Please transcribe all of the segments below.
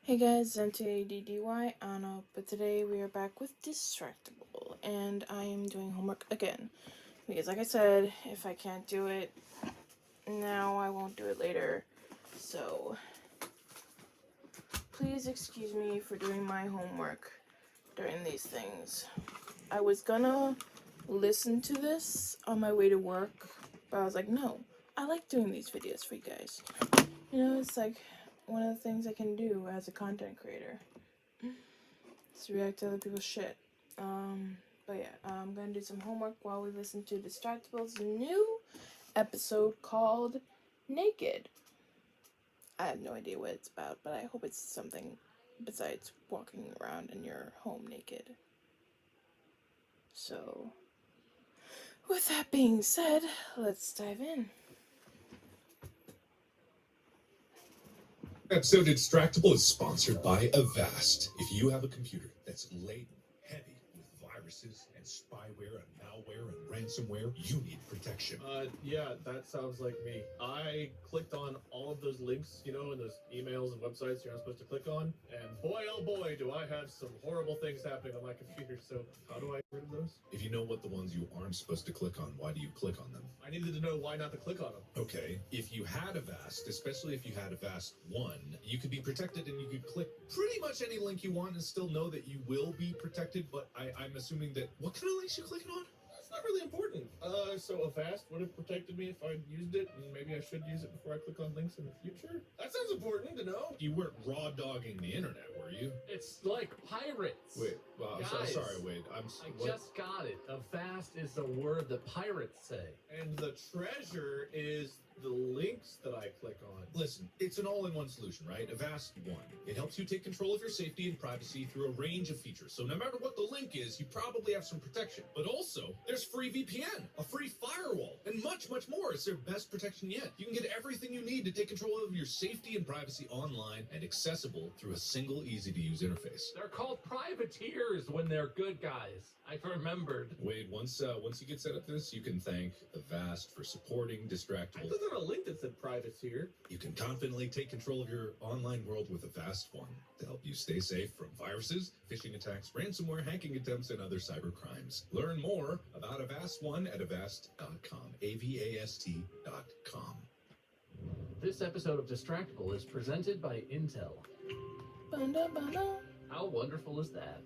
Hey guys, M.A.D.D.Y. Anna, but today we are back with Distractible, and I am doing homework again. Because like I said, if I can't do it now, I won't do it later. So, please excuse me for doing my homework during these things. I was gonna listen to this on my way to work, but I was like, no, I like doing these videos for you guys. You know, it's like one of the things I can do as a content creator. Just react to other people's shit. But yeah, I'm gonna do some homework while we listen to Distractable's new episode called Naked. I have no idea what it's about, but I hope it's something besides walking around in your home naked. So, with that being said, let's dive in. Episode Distractible is sponsored by Avast. If you have a computer that's laden heavy with viruses and spyware and malware and ransomware, you need protection. Yeah, that sounds like me. I clicked on all of those links, in those emails and websites you're not supposed to click on, and boy, oh boy, do I have some horrible things happening on my computer. So how do I get rid of those? If you know what the ones you aren't supposed to click on, why do you click on them? I needed to know why not to click on them. Okay, if you had Avast, especially if you had Avast 1, you could be protected and you could click pretty much any link you want and still know that you will be protected, but I'm assuming that... What kind of links you clicking on? That's not really important. So Avast would have protected me if I'd used it, and maybe I should use it before I click on links in the future? That sounds important to know. You weren't raw dogging the internet, were you? It's like pirates. Wait, well, Guys, sorry, Wade. I just got it. Avast is the word that pirates say. And the treasure is the links that I click on. Listen, it's an all-in-one solution, right? Avast 1. It helps you take control of your safety and privacy through a range of features. So no matter what the link is, you probably have some protection. But also, there's free VPN, a free firewall, and much, much more. It's their best protection yet. You can get everything you need to take control of your safety and privacy online and accessible through a single, easy-to-use interface. They're called privateers when they're good guys. I remembered. Wade, once you get set up this, you can thank Avast for supporting I Distractible. clicked on a link that said privateer. You can confidently take control of your online world with Avast 1 to help you stay safe from viruses, phishing attacks, ransomware, hacking attempts, and other cyber crimes. Learn more about Avast 1 at avast.com, avast.com. This episode of Distractible is presented by Intel. Ba-da-ba-da. How wonderful is that?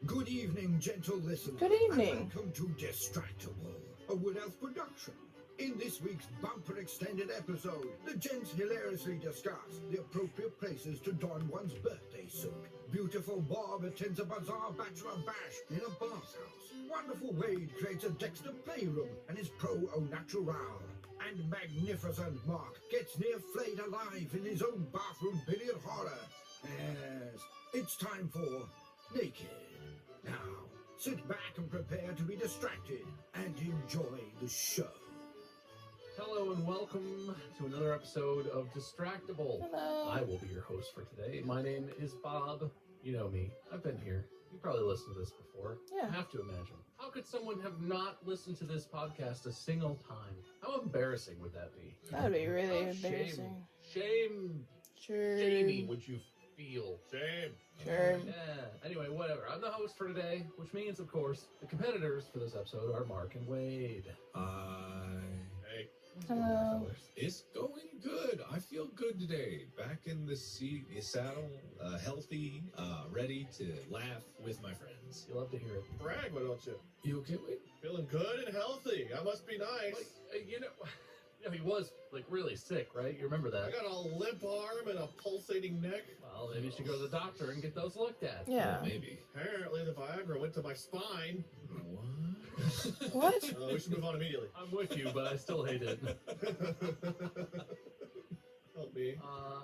Good evening, gentle listeners. Good evening. And welcome to Distractable, a Woodhouse production. In this week's bumper extended episode, the gents hilariously discuss the appropriate places to don one's birthday suit. Beautiful Bob attends a bizarre bachelor bash in a bathhouse. Wonderful Wade creates a Dexter playroom and is pro-au natural. And magnificent Mark gets near flayed alive in his own bathroom billiard horror. Yes, it's time for Naked. Now, sit back and prepare to be distracted and enjoy the show. Hello and welcome to another episode of Distractible. Hello. I will be your host for today. My name is Bob. You know me. I've been here. You probably listened to this before. Yeah. I have to imagine. How could someone have not listened to this podcast a single time? How embarrassing would that be? That would be really How embarrassing. Shamey would you feel? Shame. Sure. Yeah. Anyway, whatever. I'm the host for today, which means, of course, the competitors for this episode are Mark and Wade. Hey. Hello. It's going good. I feel good today. Back in the saddle, healthy, ready to laugh with my friends. You love to hear it. Brag, why don't you? You okay, Wade? Feeling good and healthy. That must be nice. Like, he was like really sick, right? You remember I that? got a limp arm and a pulsating neck. Well, maybe you should go to the doctor and get those looked at. Yeah. Well, maybe. Apparently the Viagra went to my spine. What? What? We should move on immediately. I'm with you, but I still hate it. Help me.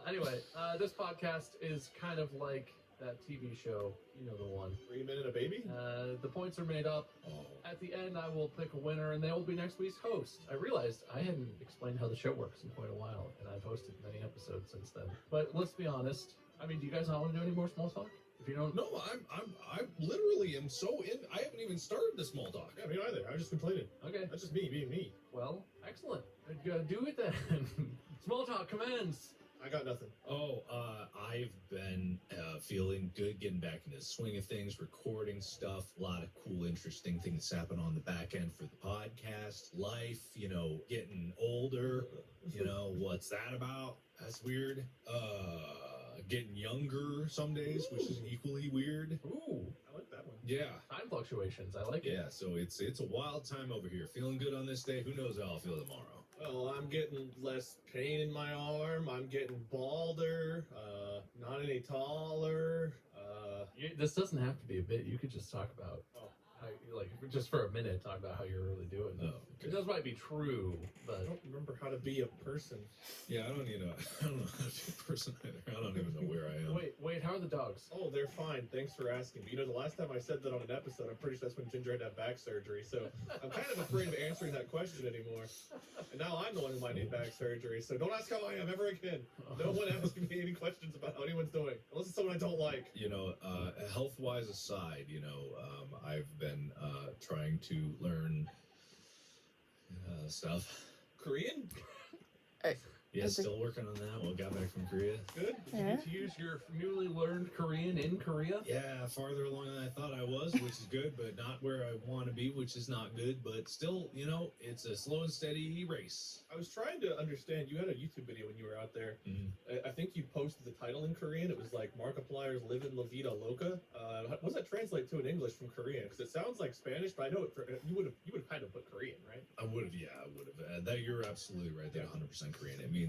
Anyway, this podcast is kind of like that TV show, you know the one. 3 Minute a Baby? The points are made up. Oh. At the end, I will pick a winner, and they will be next week's host. I realized I hadn't explained how the show works in quite a while, and I've hosted many episodes since then. But let's be honest. I mean, do you guys not want to do any more small talk? If you don't, No, I literally am so in. I haven't even started the small talk. Yeah, me neither. I was just complaining. okay. That's just me being me. Well, excellent. Do it then. commence. I got nothing. Oh, I've been feeling good, getting back into the swing of things, recording stuff, a lot of cool, interesting things happen on the back end for the podcast, life, getting older, what's that about? That's weird. Getting younger some days, which is equally weird. Ooh, I like that one. Yeah. time fluctuations. I like it. Yeah, so it's a wild time over here. Feeling good on this day. Who knows how I'll feel tomorrow? Well, I'm getting less pain in my arm. I'm getting balder. Not any taller. This doesn't have to be a bit. You could just talk about Oh. how, like, just for a minute, talk about how you're really doing. Oh, It does might be true, but I don't remember how to be a person. Yeah, I don't know how to be a person either. I don't even know where I am. wait, how are the dogs? Oh, they're fine. Thanks for asking. But the last time I said that on an episode, I'm pretty sure that's when Ginger had to have back surgery. So I'm kind of afraid of answering that question anymore. And now I'm the one who might need back surgery. So don't ask how I am ever again. No one asking me any questions about how anyone's doing, unless it's someone I don't like. Health-wise aside, I've been trying to learn stuff. Korean? Yeah, Is it- still working on that. Well, got back from Korea. Good. Did you Yeah. get to use your newly learned Korean in Korea? Yeah, farther along than I thought I was, which is good, but not where I want to be, which is not good. But still, it's a slow and steady race. I was trying to understand. You had a YouTube video when you were out there. I think you posted the title in Korean. It was like Markiplier's Livin' La Vida Loca. What does that translate to in English from Korean? Because it sounds like Spanish, but I know you would have kind of put Korean, right? I would have. That you're absolutely right. That 100% Korean. It means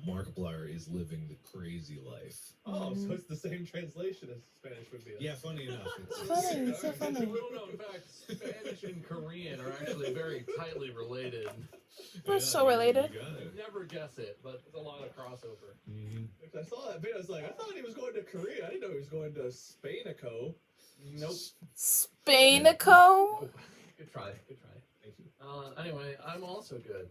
Markiplier is living the crazy life. Oh, so it's the same translation as Spanish would be. Yeah, funny enough. Funny, so funny. Little known fact, Spanish and Korean are actually very tightly related. We're so related. You got it. Never guess it, but there's a lot of crossover. I saw that video. I was like, I thought he was going to Korea. I didn't know he was going to Spainico. Nope. Spainico? Good try. Thank you. Anyway, I'm also good.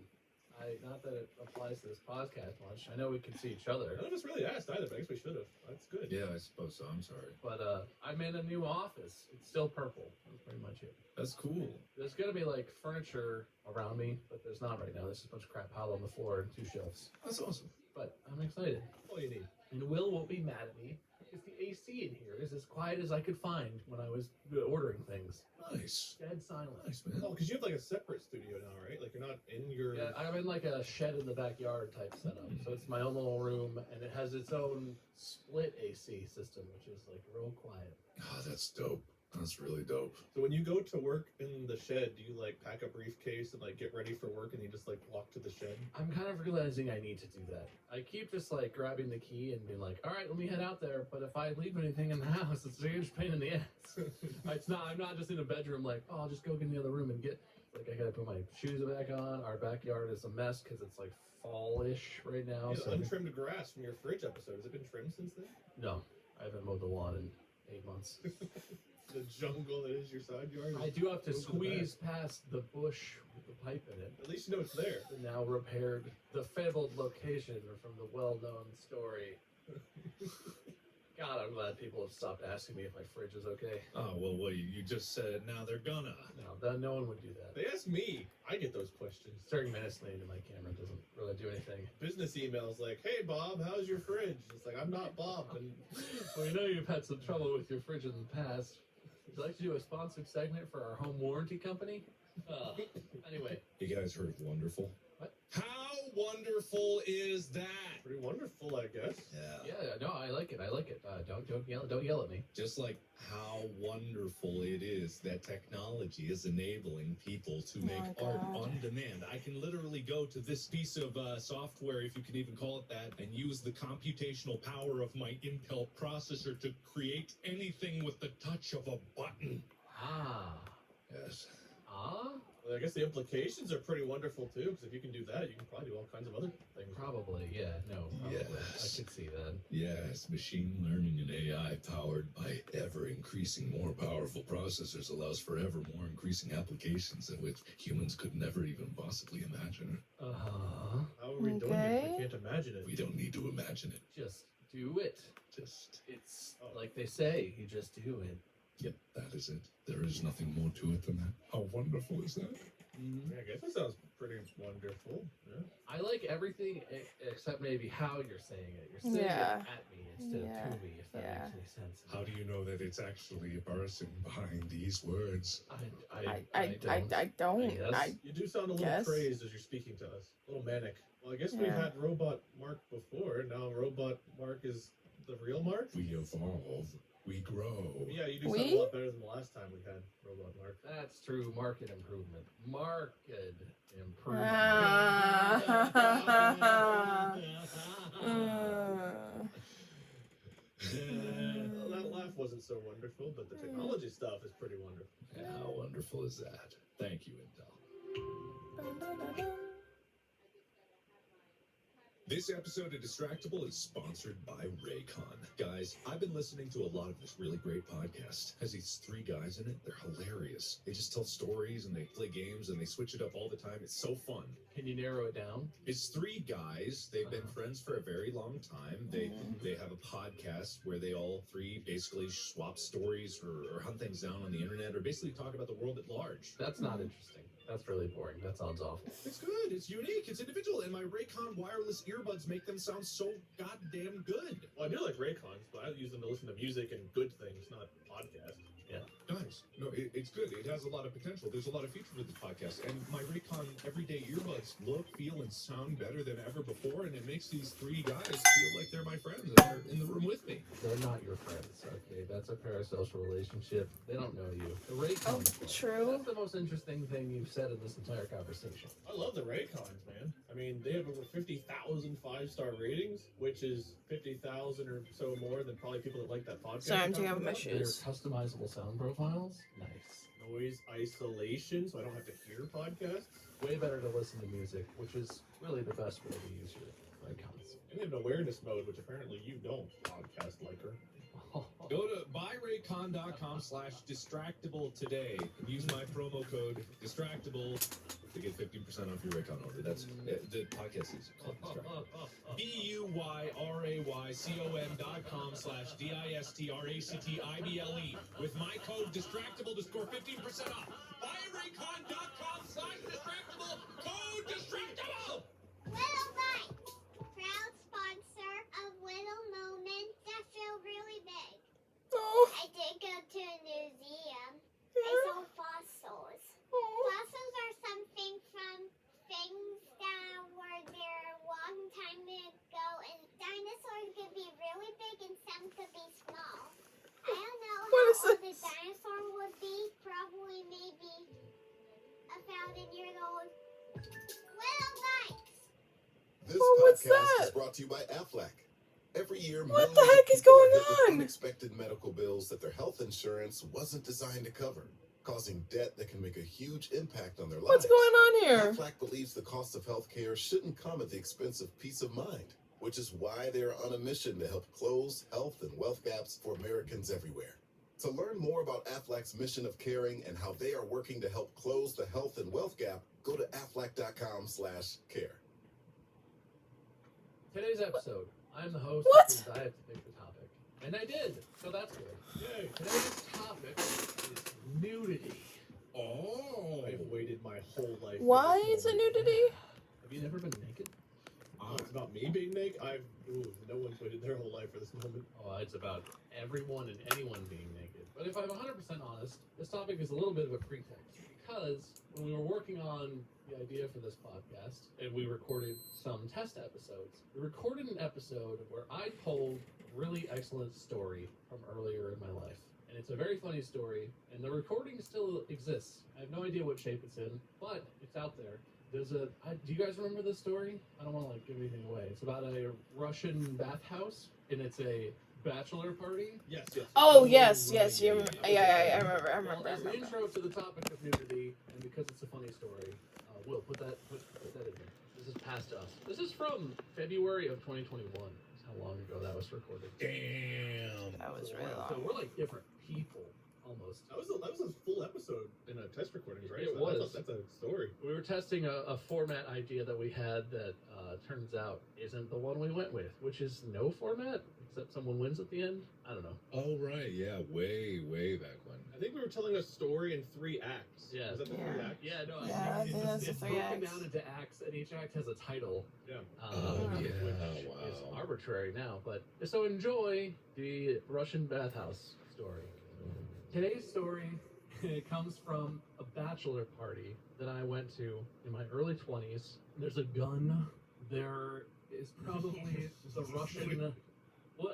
Not that it applies to this podcast much. I know we can see each other, I just really asked either, but I guess we should have. That's good. Yeah, I suppose so. I'm sorry. but I'm in a new office. It's still purple. That's pretty much it. That's cool. There's gonna be like furniture around me, but there's not right now. There's just a bunch of crap piled on the floor and 2 shelves. That's awesome. But I'm excited. All you need. And Will won't be mad at me because the AC in here is as quiet as I could find when I was ordering things. Nice. Dead silent. Nice, man. Oh, because you have like a separate studio now, right? Like you're not in your. Yeah, I'm in like a shed in the backyard type setup. So it's my own little room, and it has its own split AC system, which is like real quiet. Oh, that's dope. That's really dope. So when you go to work in the shed, do you like pack a briefcase and like get ready for work, and you just like walk to the shed? I'm kind of realizing I need to do that. I keep just like grabbing the key and being like, all right, let me head out there. But if I leave anything in the house, it's a huge pain in the ass. I'm not just in a bedroom like, oh, I'll just go get in the other room and get, like, I gotta put my shoes back on. Our backyard is a mess because it's like fall-ish right now. You So untrimmed grass from your fridge episode. Has it been trimmed since then? no, I haven't mowed the lawn in 8 months. The jungle that is your side yard. I do have to Move to the squeeze past the bush with the pipe in it. At least you know it's there. Now repaired the fabled location from the well-known story. God, I'm glad people have stopped asking me if my fridge is okay. Oh, well, you just said now they're gonna. No one would do that. They ask me. I get those questions. Staring menacingly into my camera doesn't really do anything. Business emails like, "Hey Bob, how's your fridge?" It's like I'm not Bob. And Well, you know you've had some trouble with your fridge in the past. Would you like to do a sponsored segment for our home warranty company? Anyway. You guys heard of Wonderful? What? How wonderful is that? pretty wonderful, I guess. Yeah. Yeah, no, I like it. Don't yell at me. Just like how wonderful it is that technology is enabling people to make my art God. on demand. I can literally go to this piece of software, if you can even call it that, and use the computational power of my Intel processor to create anything with the touch of a button. Ah. Yes. Well, I guess the implications are pretty wonderful too, because if you can do that, you can probably do all kinds of other things. Probably, yeah. No, probably. Yes. I could see that. Yes, machine learning and AI powered by ever increasing more powerful processors allows for ever more increasing applications in which humans could never even possibly imagine. Uh-huh. How are we doing it if Okay. we can't imagine it? We don't need to imagine it. Just do it. Just, It's like they say, you just do it. yep, that is it. There is nothing more to it than that. How wonderful is that? I guess that sounds pretty pretty wonderful. Yeah. I like everything except maybe how you're saying it. You're saying Yeah. it at me instead of to me, if that Yeah. makes any sense. How do you know that it's actually a person behind these words? I don't. guess. You do sound a little Guess. crazed as you're speaking to us. A little manic. Well, I guess we Yeah. had Robot Mark before. Now Robot Mark is the real Mark? We evolve. We grow. Yeah, you do sound We? a lot better than the last time we had Robot Mark. That's true. Market improvement. Market improvement. Well, that laugh wasn't so wonderful, but the technology stuff is pretty wonderful. And how wonderful is that? Thank you, Intel. This episode of Distractible is sponsored by Raycon. Guys, I've been listening to a lot of this really great podcast. Has these three guys in it. They're hilarious. They just tell stories and they play games and they switch it up all the time. It's so fun. Can you narrow it down? It's three guys. They've been friends for a very long time. They have a podcast where they all three basically swap stories or hunt things down on the internet or basically talk about the world at large. That's not interesting. That's really boring. That sounds awful. It's good. It's unique. It's individual. And my Raycon wireless earbuds make them sound so goddamn good. Well, I do like Raycons, but I use them to listen to music and good things, not podcasts. Yeah. Nice. No, it's good. It has a lot of potential. There's a lot of features with this podcast. And my Raycon everyday earbuds look, feel, and sound better than ever before. And it makes these three guys feel like they're my friends and they're in the room with me. They're not your friends, okay? That's a parasocial relationship. They don't know you. The Raycon. True. That's the most interesting thing you've said in this entire conversation. I love the Raycons, man. I mean, they have over 50,000 five-star ratings, which is 50,000 or so more than probably people that like that podcast. Sorry, I'm taking off my about. Their shoes. customizable sound profiles. Nice. Noise isolation, so I don't have to hear podcasts. Way better to listen to music, which is really the best way to use your Raycons. And they have an awareness mode, which apparently you don't, podcast liker. Go to buyraycon.com/distractible today and use my promo code Distractible to get 15% off your Raycon order. That's the podcast is called Distractible. BUYRAYCON.com/DISTRACTIBLE with my code Distractible to score 15% off. Buyraycon.com/distractible. Code Distractible. Little Mike, proud sponsor of Little Moments that feel really big. Oh. I did go to a museum. I saw fossils. Fossils are something from things that were there a long time ago, and dinosaurs could be really big and some could be small. I don't know What is how old a this? dinosaur would be. Probably maybe 1,000 years old. Little Mikes. This Oh, what's podcast that? is brought to you by Aflac. Every year, What the millions of heck is people going are hit with on? unexpected medical bills that their health insurance wasn't designed to cover, causing debt that can make a huge impact on their lives. What's going on here? Aflac believes the cost of health care shouldn't come at the expense of peace of mind, which is why they are on a mission to help close health and wealth gaps for Americans everywhere. To learn more about Aflac's mission of caring and how they are working to help close the health and wealth gap, go to aflac.com/care. Today's episode, I'm the host, What? which means I have to pick the topic. And I did, so that's good. Yay! Today's topic is nudity. Oh. I've waited my whole life. for Why this is it moment. nudity? Have you never been naked? Oh, it's about me being naked? No one's waited their whole life for this moment. Oh, it's about everyone and anyone being naked. But if I'm 100% honest, this topic is a little bit of a pretext. Because when we were working on the idea for this podcast, and we recorded some test episodes, we recorded an episode where I told a really excellent story from earlier in my life. And it's a very funny story, and the recording still exists. I have no idea what shape it's in, but it's out there. Do you guys remember this story? I don't want to give anything away. It's about a Russian bathhouse, and it's a bachelor party. Yes. Oh, yes. I remember. Well, as an intro to the topic of nudity, and because it's a funny story, Will, put that in there. This is past us. This is from February of 2021. That's how long ago that was recorded. Damn. That was really So long. we're like different people. almost. That was a full episode in a test recordings, right? It So was. That's a story. We were testing a format idea that we had that turns out isn't the one we went with, which is no format, except someone wins at the end. I don't know. Oh, right. Yeah, way back when. I think we were telling a story in 3 acts. Yeah. Is that the 3 Yeah. acts? Yeah, no, Yeah, I think that's the it's 3 broken acts. down into acts, and each act has a title. Yeah. Oh, which yeah, is wow. arbitrary now. But so enjoy the Russian bathhouse story. Today's story comes from a bachelor party that I went to in my early 20s. There's a gun. There is probably the Russian. Well,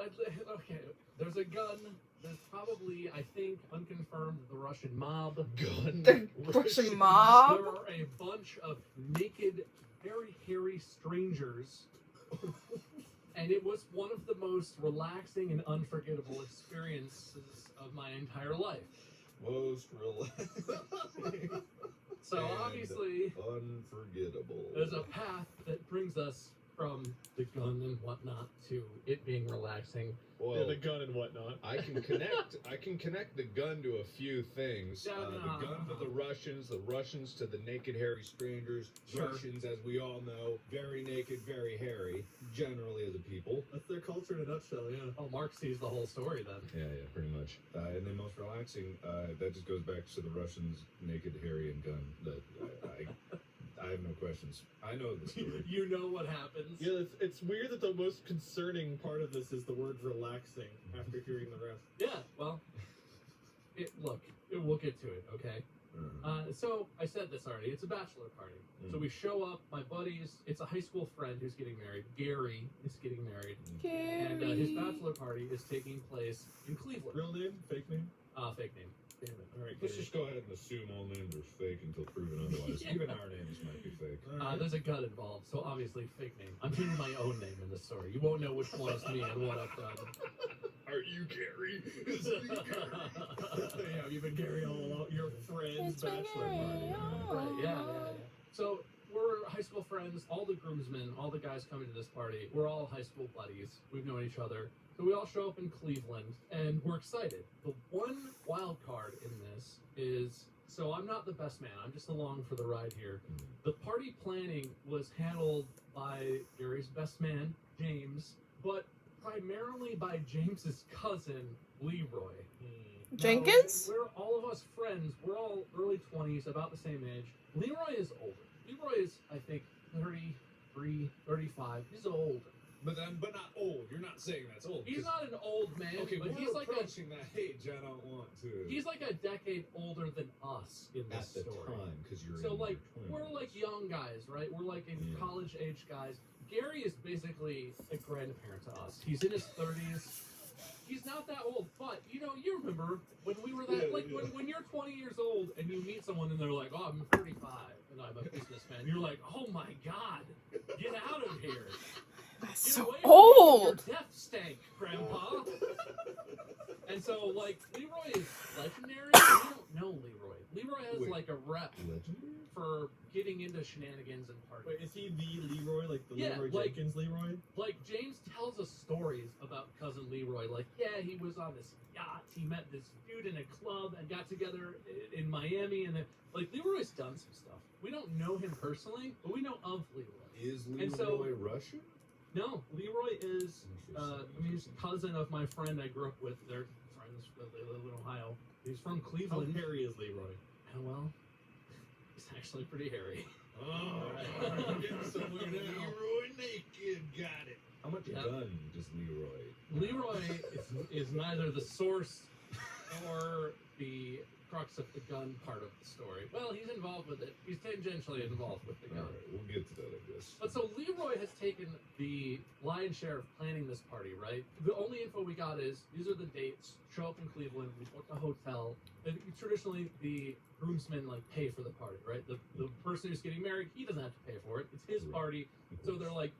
okay. There's a gun. There's probably, I think, unconfirmed, the Russian mob. Gun. The Russian mob? There are a bunch of naked, very hairy strangers. And it was one of the most relaxing and unforgettable experiences of my entire life. Most relaxing. So And obviously, unforgettable. there's a path that brings us from the gun and whatnot to it being relaxing. Well, the gun and whatnot. I can connect the gun to a few things. Yeah, The gun to the Russians to the naked hairy strangers. Sure. Russians, as we all know, very naked, very hairy, generally as a people. That's their culture in a nutshell, yeah. Oh, Mark sees the whole story then. Yeah, pretty much. And then most relaxing, that just goes back to the Russians, naked, hairy, and gun. That I have no questions. I know the story. You know what happens. Yeah, it's weird that the most concerning part of this is the word relaxing after hearing the rest. Yeah, well, we'll get to it, okay? So I said this already. It's a bachelor party. So we show up. My buddies. It's a high school friend who's getting married. Gary is getting married, and his bachelor party is taking place in Cleveland. Real name? Fake name? Fake name. Damn it. Alright, Let's just go ahead and assume all names are fake until proven otherwise. Yeah. Even our names might be fake. There's a gun involved, so obviously fake name. I'm changing my own name in this story. You won't know which one is me and what I've done. Are you Gary? Yeah, you've been Gary all along. Your friend's It's been bachelor Gary, party. Right, yeah. So we're high school friends. All the groomsmen, all the guys coming to this party, we're all high school buddies. We've known each other. So we all show up in Cleveland, and we're excited. The one wild card in this is, so I'm not the best man. I'm just along for the ride here. The party planning was handled by Gary's best man, James, but primarily by James's cousin, Leroy. Jenkins? Now, we're all of us friends. We're all early 20s, about the same age. Leroy is older. Leroy is, I think, 33, 35. He's old. But not old. You're not saying that's old. He's not an old man, Okay, but we're he's like approaching that age. I don't want to. he's like a decade older than us in at this the story. time because you're So in like your 20s. we're like young guys, right? We're like in Yeah. college age guys. Gary is basically a grandparent to us. He's in his 30s. He's not that old, but you remember when we were that when you're 20 years old and you meet someone and they're like, "Oh, I'm 35 and I'm a businessman." You're like, "Oh my god, get out of here! That's Get so away from me with old! your death stank, Grandpa." And so like Leroy is legendary. We don't know Leroy. Leroy has Wait. like a rep Legendary? for getting into shenanigans and parties. Wait, is he the Leroy? Like the Yeah, Leroy like- Jenkins Leroy? Like James tells us stories about cousin Leroy. Like, yeah, he was on this yacht. He met this dude in a club and got together in Miami. And then, like, Leroy's done some stuff. We don't know him personally, but we know of Leroy. Is Leroy And so- Russian? No, Leroy is. He's a cousin of my friend I grew up with. They're friends. They live in Ohio. He's from How Cleveland. hairy is Leroy? And well, he's actually pretty hairy. Oh, we're getting somewhere now. Leroy naked, got it. How much Yeah. gun does Leroy? Leroy is neither the source or the crux of the gun part of the story. Well, he's involved with it. He's tangentially involved with the All gun. right, we'll get to that, I guess. But so Leroy has taken the lion's share of planning this party, right? The only info we got is these are the dates. Show up in Cleveland. We book a hotel. And traditionally, the groomsmen pay for the party, right? The person who's getting married, he doesn't have to pay for it. It's his Right. party. So they're like,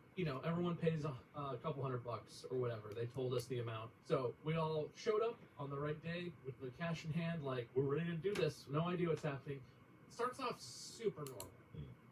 everyone pays a couple $100 or whatever. They told us the amount. So we all showed up on the right day with the cash in hand, like, we're ready to do this. No idea what's happening. Starts off super normal.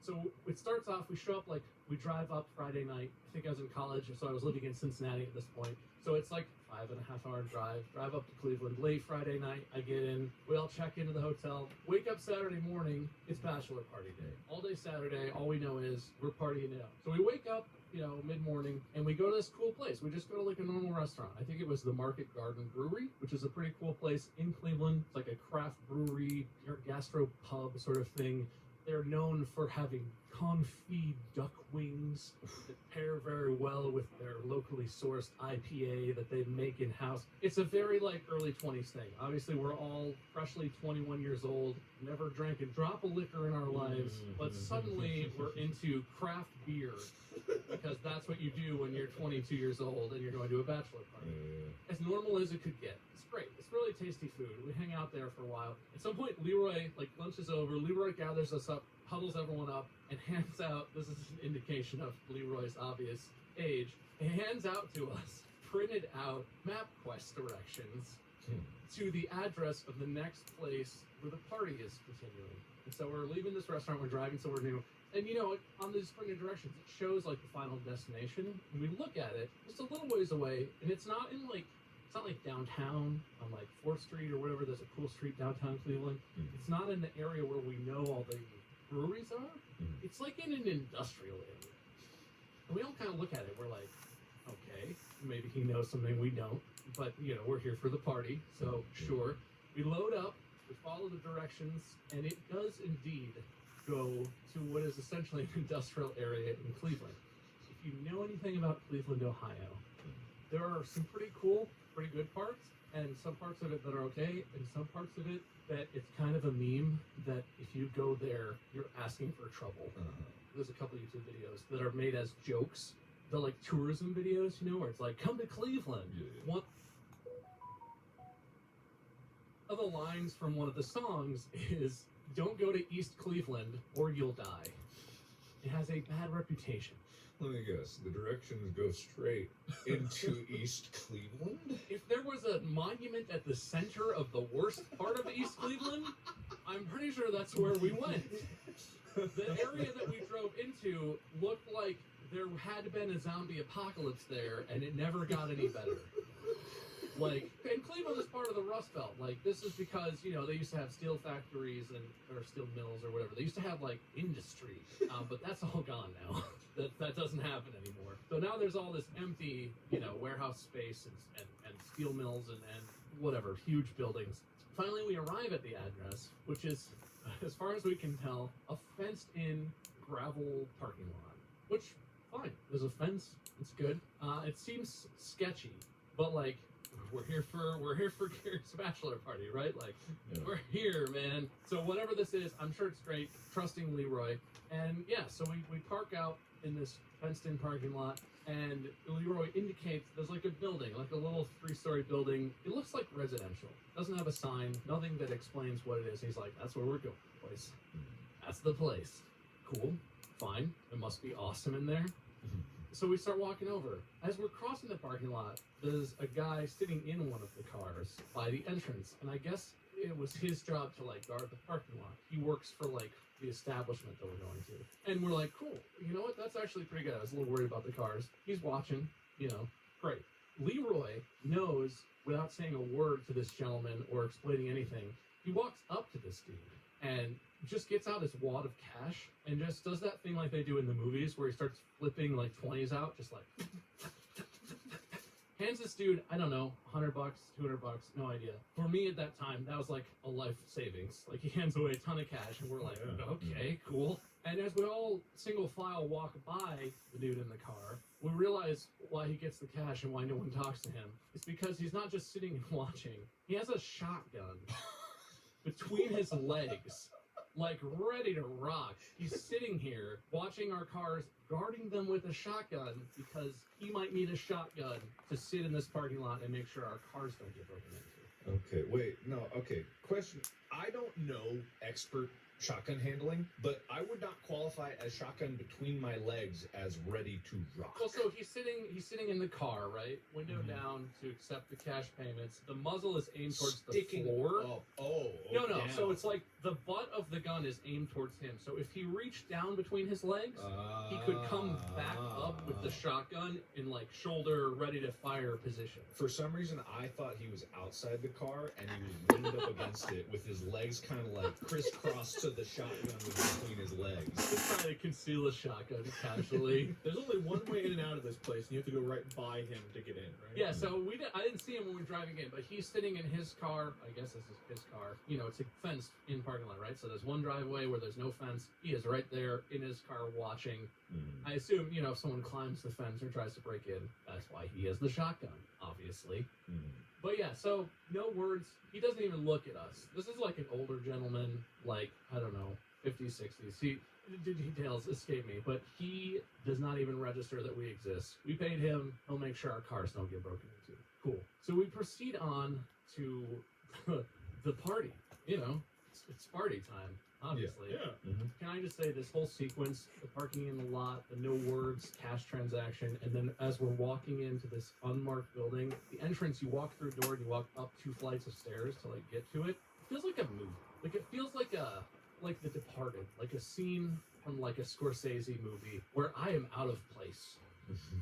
So it starts off, we show up, like, we drive up Friday night. I think I was in college, so I was living in Cincinnati at this point. So it's like 5.5-hour drive up to Cleveland. Late Friday night, I get in, we all check into the hotel, wake up Saturday morning, it's bachelor party day. All day Saturday, all we know is we're partying it up. So we wake up, you know, mid-morning, and we go to this cool place. We just go to like a normal restaurant. I think it was the Market Garden Brewery, which is a pretty cool place in Cleveland. It's like a craft brewery, gastro pub sort of thing. They're known for having confit duck wings that pair very well with their locally sourced IPA that they make in-house. It's a very like early 20s thing. Obviously, we're all freshly 21 years old, never drank a drop of liquor in our lives, but suddenly we're into craft beer because that's what you do when you're 22 years old and you're going to a bachelor party. As normal as it could get. It's great. It's really tasty food. We hang out there for a while. At some point, Leroy, like, lunch is over. Leroy gathers us up, huddles everyone up, and hands out, this is an indication of Leroy's obvious age, he hands out to us printed out MapQuest directions to the address of the next place where the party is continuing. And so we're leaving this restaurant, we're driving somewhere new, and you know, on these printed directions, it shows like the final destination, and we look at it just a little ways away, and it's not in like, it's not like downtown on like 4th Street or whatever. There's a cool street downtown Cleveland. It's not in the area where we know all the breweries are. It's like in an industrial area. And we all kind of look at it. We're like, okay, maybe he knows something we don't, but you know, we're here for the party, so sure. We load up, we follow the directions, and it does indeed go to what is essentially an industrial area in Cleveland. If you know anything about Cleveland, Ohio, there are some pretty cool, pretty good parts, and some parts of it that are okay, and some parts of it that it's kind of a meme that if you go there, you're asking for trouble. There's a couple YouTube videos that are made as jokes. They're like tourism videos, you know, where it's like, come to Cleveland. One of the lines from one of the songs is, don't go to East Cleveland or you'll die. It has a bad reputation. Let me guess, the directions go straight into East Cleveland? If there was a monument at the center of the worst part of East Cleveland, I'm pretty sure that's where we went. The area that we drove into looked like there had been a zombie apocalypse there, and it never got any better. Like, and Cleveland is part of the Rust Belt. Like, this is because, you know, they used to have steel factories or steel mills or whatever. They used to have, like, industry, but that's all gone now. That doesn't happen anymore. So now there's all this empty, you know, warehouse space and steel mills and whatever, huge buildings. Finally, we arrive at the address, which is, as far as we can tell, a fenced-in gravel parking lot. Which, fine. There's a fence. It's good. It seems sketchy, but, like, we're here for Gary's bachelor party, right? Like, we're here, man. So whatever this is, I'm sure it's great. Trusting Leroy. And yeah, so we park out in this fenced-in parking lot, and Leroy indicates there's like a building, like a little 3-story building. It looks like residential. Doesn't have a sign, nothing that explains what it is. He's like, that's where we're going, boys. That's the place. Cool, fine. It must be awesome in there. So we start walking over. As we're crossing the parking lot, there's a guy sitting in one of the cars by the entrance, and I guess it was his job to like guard the parking lot. He works for like the establishment that we're going to. And we're like, cool, you know what, that's actually pretty good. I was a little worried about the cars. He's watching, you know, great. Leroy knows, without saying a word to this gentleman or explaining anything, he walks up to this dude and just gets out his wad of cash and just does that thing like they do in the movies where he starts flipping like 20s out, just like hands this dude, I don't know, $100, $200, no idea. For me at that time, that was like a life savings. Like, he hands away a ton of cash, and we're like, okay, cool. And as we all single file walk by the dude in the car, we realize why he gets the cash and why no one talks to him. It's because he's not just sitting and watching. He has a shotgun between his legs, like ready to rock. He's sitting here watching our cars, guarding them with a shotgun because he might need a shotgun to sit in this parking lot and make sure our cars don't get broken into. Okay, wait, no, okay. Question, I don't know expert shotgun handling, but I would not qualify as shotgun between my legs as ready to rock. Well, so he's sitting in the car, right? Window Mhm. down to accept the cash payments. The muzzle is aimed towards Sticking the floor. up. Oh, No. down. So it's like the butt of the gun is aimed towards him. So if he reached down between his legs, he could come back up with the shotgun in like shoulder ready to fire position. For some reason, I thought he was outside the car and he was leaned up against it with his legs kind of like crisscrossed to the shotgun was between his legs. He's trying to conceal a shotgun casually. There's only one way in and out of this place, and you have to go right by him to get in, right? Yeah, so I didn't see him when we were driving in, but he's sitting in his car. I guess this is his car. You know, it's a fenced in parking lot, right? So there's one driveway where there's no fence. He is right there in his car watching. I assume, you know, if someone climbs the fence or tries to break in, that's why he has the shotgun, obviously. But yeah, so no words. He doesn't even look at us. This is like an older gentleman, like, I don't know, 50s, 60s. The details escape me, but he does not even register that we exist. We paid him. He'll make sure our cars don't get broken into. Cool. So we proceed on to the party. You know, it's party time, obviously. Yeah. Can I just say this whole sequence, the parking in the lot, the no words, cash transaction, and then as we're walking into this unmarked building, the entrance, you walk through a door and you walk up 2 flights of stairs to like get to it. It feels like a movie. Like it feels like The Departed, like a scene from like a Scorsese movie where I am out of place.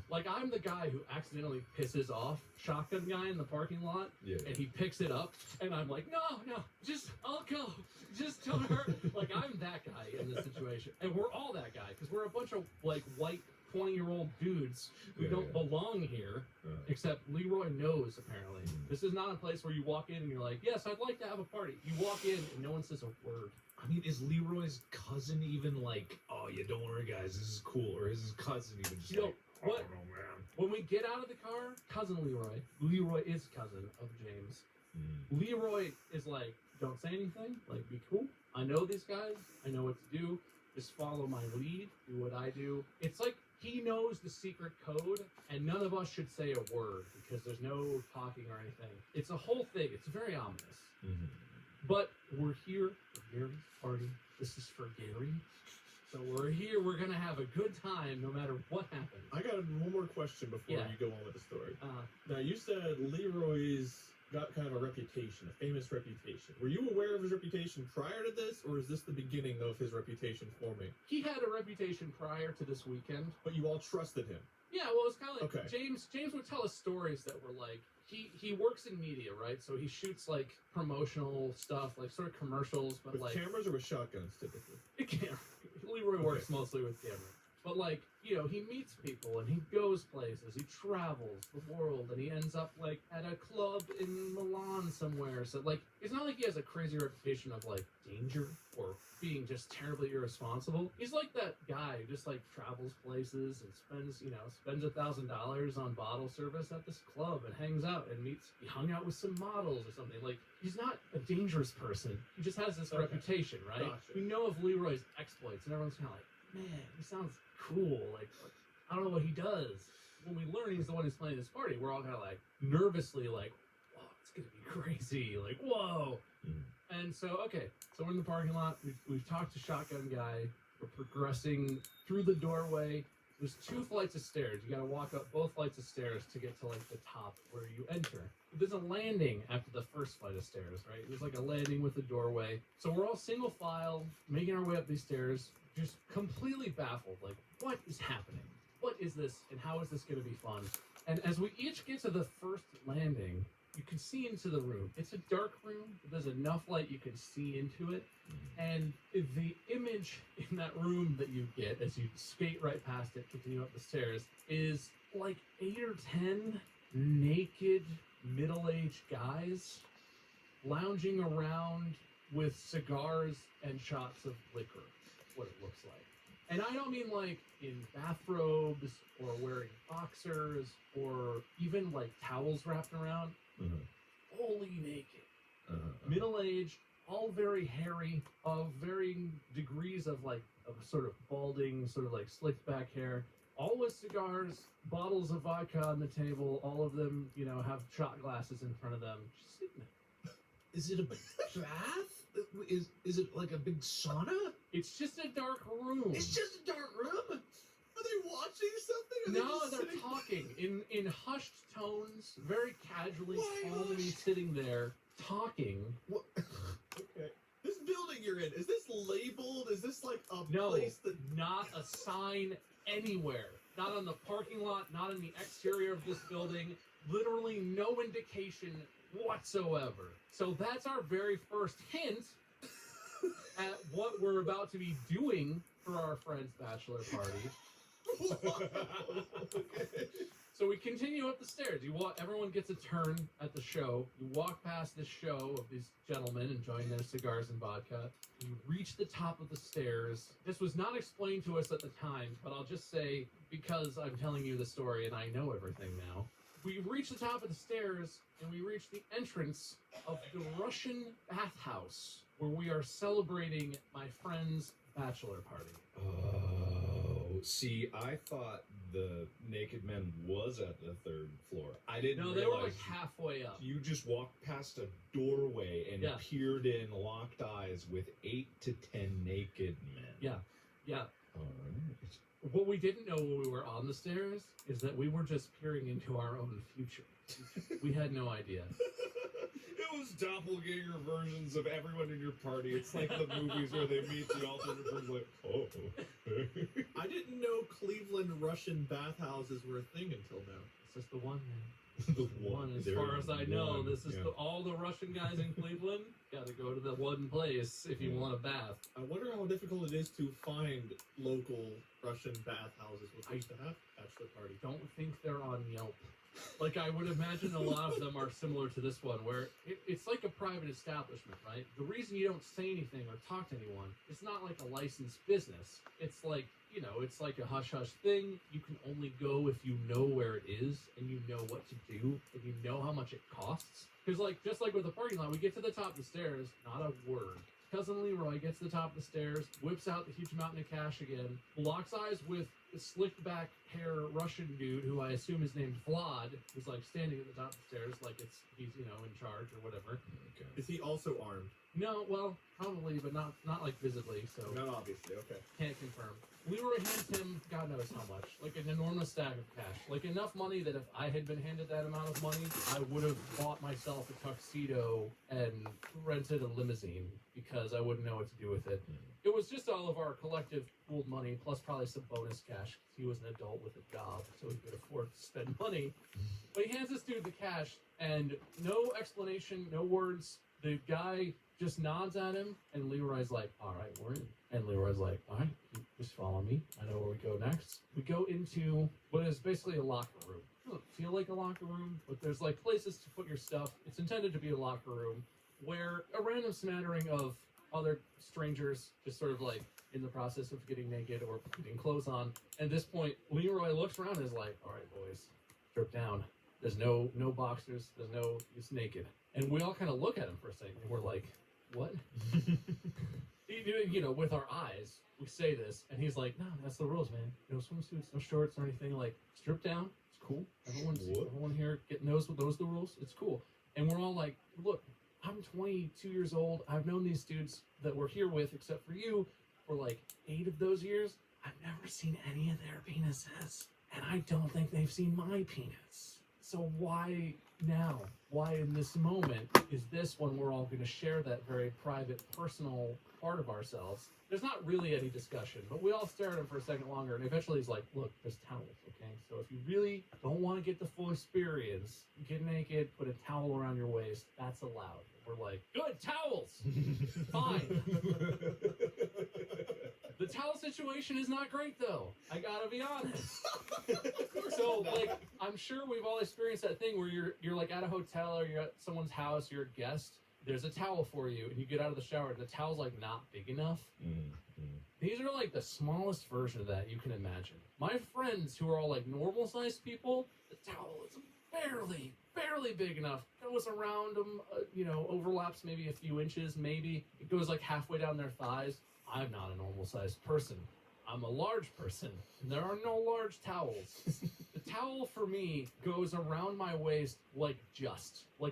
Like I'm the guy who accidentally pisses off shotgun guy in the parking lot, and he picks it up, and I'm like, no, just I'll go, just don't hurt. Like I'm that guy in this situation, and we're all that guy because we're a bunch of like white 20-year-old dudes who don't belong here, except Leroy knows apparently. This is not a place where you walk in and you're like, yes, I'd like to have a party. You walk in and no one says a word. I mean, is Leroy's cousin even like, oh yeah, don't worry guys, this is cool, or is his cousin even just like, what? oh no, man. When we get out of the car, cousin Leroy is cousin of James. Leroy is like, don't say anything, like be cool. I know these guys, I know what to do. Just follow my lead, do what I do. It's like he knows the secret code, and none of us should say a word because there's no talking or anything. It's a whole thing. It's very ominous. But we're here for Gary's party. This is for Gary. So we're here. We're going to have a good time no matter what happens. I got one more question before you go on with the story. Now, you said Leroy's got kind of a reputation, a famous reputation. Were you aware of his reputation prior to this, or is this the beginning of his reputation forming? He had a reputation prior to this weekend. But you all trusted him. Yeah, well, it's kind of like Okay. James would tell us stories that were like, he works in media, right? So he shoots like promotional stuff, like sort of commercials, but With like cameras or with shotguns, typically? Leroy works mostly with camera. But like, you know, he meets people and he goes places, he travels the world, and he ends up like at a club in Milan somewhere. So like, it's not like he has a crazy reputation of like danger or being just terribly irresponsible. He's like that guy who just like travels places and spends $1,000 on bottle service at this club and hangs out and he hung out with some models or something. Like, he's not a dangerous person. He just has this reputation, right? Gotcha. We know of Leroy's exploits and everyone's kind of like, man, he sounds cool. Like, I don't know what he does. When we learn he's the one who's playing this party, we're all kind of like nervously like, whoa, it's gonna be crazy. Like, whoa. And so, okay, so we're in the parking lot. We've talked to Shotgun Guy. We're progressing through the doorway. There's 2 flights of stairs. You gotta walk up both flights of stairs to get to like the top where you enter. There's a landing after the first flight of stairs, right? There's like a landing with a doorway. So we're all single file, making our way up these stairs, just completely baffled. Like, what is happening? What is this, and how is this gonna be fun? And as we each get to the first landing, you can see into the room. It's a dark room, but there's enough light you can see into it. And the image in that room that you get as you skate right past it, continue up the stairs, is like 8 or 10 naked, middle-aged guys lounging around with cigars and shots of liquor. What it looks like. And I don't mean like in bathrobes or wearing boxers or even like towels wrapped around. Fully naked, middle-aged, all very hairy, of varying degrees of like of sort of balding, sort of like slicked back hair, all with cigars, bottles of vodka on the table. All of them, you know, have shot glasses in front of them, just sitting there. Is it a bath? Is it like a big sauna? It's just a dark room. It's just a dark room? Are they watching something? Are No, they just they're sitting... talking in hushed tones, very casually, Why calmly hushed? sitting there, talking. What? Okay. This building you're in, is this labeled? Is this like a No, place that... not a sign anywhere. Not on the parking lot, not in the exterior of this building. Literally no indication whatsoever. So that's our very first hint at what we're about to be doing for our friend's bachelor party. Okay. So we continue up the stairs. Everyone gets a turn at the show. You walk past this show of these gentlemen enjoying their cigars and vodka. You reach the top of the stairs. This was not explained to us at the time, but I'll just say, because I'm telling you the story and I know everything now. We reach the top of the stairs and we reach the entrance of the Russian bathhouse where we are celebrating my friend's bachelor party. Oh, see, I thought the naked men was at the 3rd floor. I didn't No, realize they were like halfway up. you just walked past a doorway and Yeah. peered in, locked eyes with 8 to 10 naked men. Yeah. All right. What we didn't know when we were on the stairs is that we were just peering into our own future. We had no idea. It was doppelganger versions of everyone in your party. It's like the movies where they meet the alternate version, like, oh. I didn't know Cleveland Russian bathhouses were a thing until now. It's just the one, man. The One, as there far as I know, one, this is yeah. all the Russian guys in Cleveland got to go to the one place if you want a bath. I wonder how difficult it is to find local Russian bathhouses with which to have bachelor party. Don't think they're on Yelp. Like, I would imagine a lot of them are similar to this one, where it's like a private establishment, right? The reason you don't say anything or talk to anyone, it's not like a licensed business. It's like, it's like a hush-hush thing. You can only go if you know where it is, and you know what to do, and you know how much it costs. Because, just like with the parking lot, we get to the top of the stairs, not a word. Cousin Leroy gets to the top of the stairs, whips out the huge mountain of cash again, locks eyes with the slicked back hair Russian dude who I assume is named Vlad, who's like standing at the top of the stairs like he's in charge or whatever. Okay. Is he also armed? No, well, probably, but not like visibly, so Not obviously, okay. can't confirm. Leroy hands him God knows how much, like an enormous stack of cash, like enough money that if I had been handed that amount of money, I would have bought myself a tuxedo and rented a limousine because I wouldn't know what to do with it. It was just all of our collective pooled money, plus probably some bonus cash. He was an adult with a job, so he could afford to spend money. But he hands this dude the cash, and no explanation, no words. The guy just nods at him, and Leroy's like, all right, we're in. And Leroy's like, all right, just follow me. I know where we go next. We go into what is basically a locker room. It doesn't feel like a locker room, but there's like places to put your stuff. It's intended to be a locker room where a random smattering of other strangers just sort of like in the process of getting naked or putting clothes on. At this point, Leroy looks around and is like, all right, boys, strip down. There's no boxers. It's naked. And we all kind of look at him for a second and we're like, what? With our eyes, we say this, and he's like, no, that's the rules, man. No swimsuits, no shorts or anything. Like, strip down. It's cool. Everyone here knows the rules. It's cool. And we're all like, look, I'm 22 years old. I've known these dudes that we're here with, except for you, for like 8 of those years. I've never seen any of their penises. And I don't think they've seen my penis. So why now? Why in this moment is this when we're all going to share that very private, personal part of ourselves? There's not really any discussion, but we all stare at him for a second longer, and eventually he's like, look, there's towels, okay? So if you really don't want to get the full experience, get naked, put a towel around your waist, that's allowed. We're like, good, towels! Fine. The towel situation is not great, though. I gotta be honest. So, like, I'm sure we've all experienced that thing where you're like at a hotel or you're at someone's house, you're a guest, there's a towel for you, and you get out of the shower, and the towel's, like, not big enough. These are, like, the smallest version of that you can imagine. My friends who are all, like, normal-sized people, the towel is barely big enough. Goes around them, overlaps maybe a few inches, maybe. It goes, like, halfway down their thighs. I'm not a normal-sized person. I'm a large person. There are no large towels. The towel for me goes around my waist like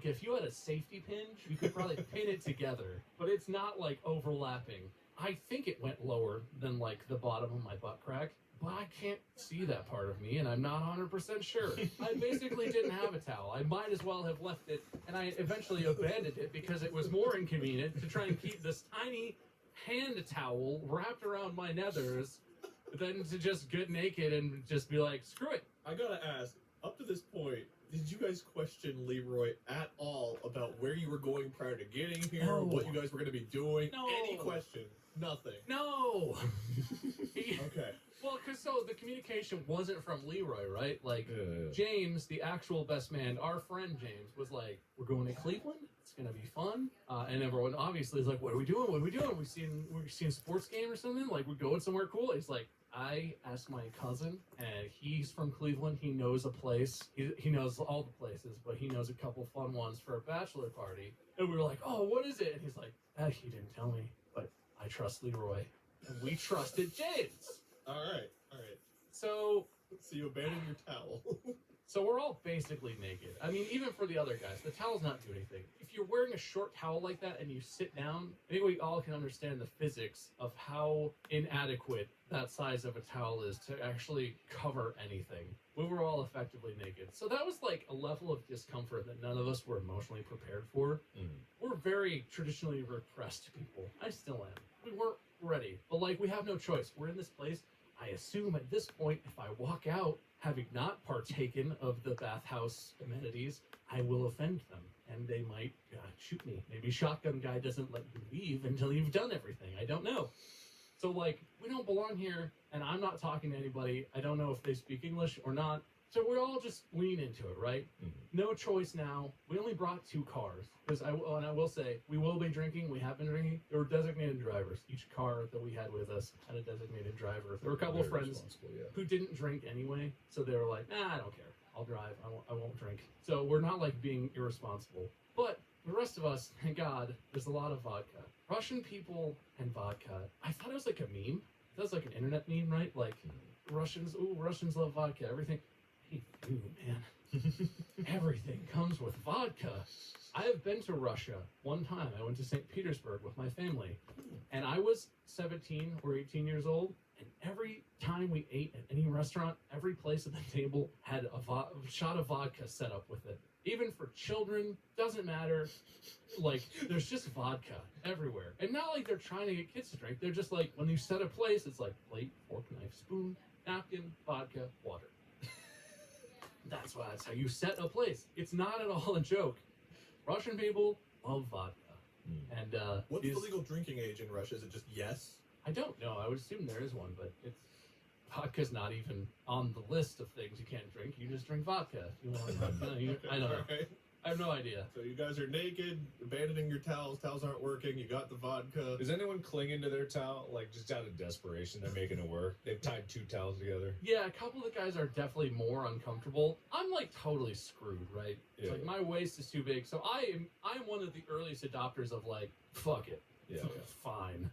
if you had a safety pin, you could probably pin it together, but it's not like overlapping. I think it went lower than like the bottom of my butt crack, but I can't see that part of me, and I'm not 100% sure. I basically didn't have a towel. I might as well have left it, and I eventually abandoned it because it was more inconvenient to try and keep this tiny hand towel wrapped around my nethers than to just get naked and just be like, screw it. I gotta ask, up to this point, did you guys question Leroy at all about where you were going prior to getting here, No. what you guys were going to be doing? No. Any questions? Nothing. No. Okay. Well, because the communication wasn't from Leroy, right? Like, Yeah. James, the actual best man, our friend James, was like, we're going to Cleveland. It's going to be fun. And everyone obviously is like, what are we doing? What are we doing? We seen a sports game or something? Like, we're going somewhere cool? He's like, I asked my cousin, and he's from Cleveland. He knows a place. He knows all the places, but he knows a couple fun ones for a bachelor party. And we were like, oh, what is it? And he's like, he didn't tell me, but I trust Leroy. And we trusted James. All right. So you abandoned your towel. So we're all basically naked. I mean, even for the other guys, the towels not do anything. If you're wearing a short towel like that and you sit down, I think we all can understand the physics of how inadequate that size of a towel is to actually cover anything. We were all effectively naked. So that was like a level of discomfort that none of us were emotionally prepared for. We're very traditionally repressed people. I still am. We weren't ready. But like, we have no choice. We're in this place. I assume at this point, if I walk out, having not partaken of the bathhouse amenities, I will offend them, and they might shoot me. Maybe Shotgun Guy doesn't let you leave until you've done everything. I don't know. So, like, we don't belong here, and I'm not talking to anybody. I don't know if they speak English or not. So we all just lean into it, right? No choice now. We only brought 2 cars. Because I will say, we will be drinking. We have been drinking. There were designated drivers. Each car that we had with us had a designated driver. There were a couple of friends who didn't drink anyway. So they were like, I don't care. I'll drive. I won't drink. So we're not like being irresponsible. But the rest of us, thank God, there's a lot of vodka. Russian people and vodka. I thought it was like a meme. That was like an internet meme, right? Like, Russians love vodka. Everything. Hey, dude, man. Everything comes with vodka. I have been to Russia one time. I went to St. Petersburg with my family. And I was 17 or 18 years old. And every time we ate at any restaurant, every place at the table had a shot of vodka set up with it. Even for children, doesn't matter. Like, there's just vodka everywhere. And not like they're trying to get kids to drink. They're just like, when you set a place, it's like plate, fork, knife, spoon, napkin, vodka, water. That's how you set a place. It's not at all a joke. Russian people love vodka. And what's the legal drinking age in Russia? Is it just yes? I don't know. I would assume there is one, but vodka's not even on the list of things you can't drink. You just drink vodka. If you want vodka. I don't know. Right. I have no idea. So you guys are naked, abandoning your towels. Towels aren't working. You got the vodka. Is anyone clinging to their towel? Like, just out of desperation, they're making it work? They've tied 2 towels together? Yeah, a couple of the guys are definitely more uncomfortable. I'm like totally screwed, right? Yeah. Like, my waist is too big. So I'm one of the earliest adopters of like, fuck it. Yeah. Fine.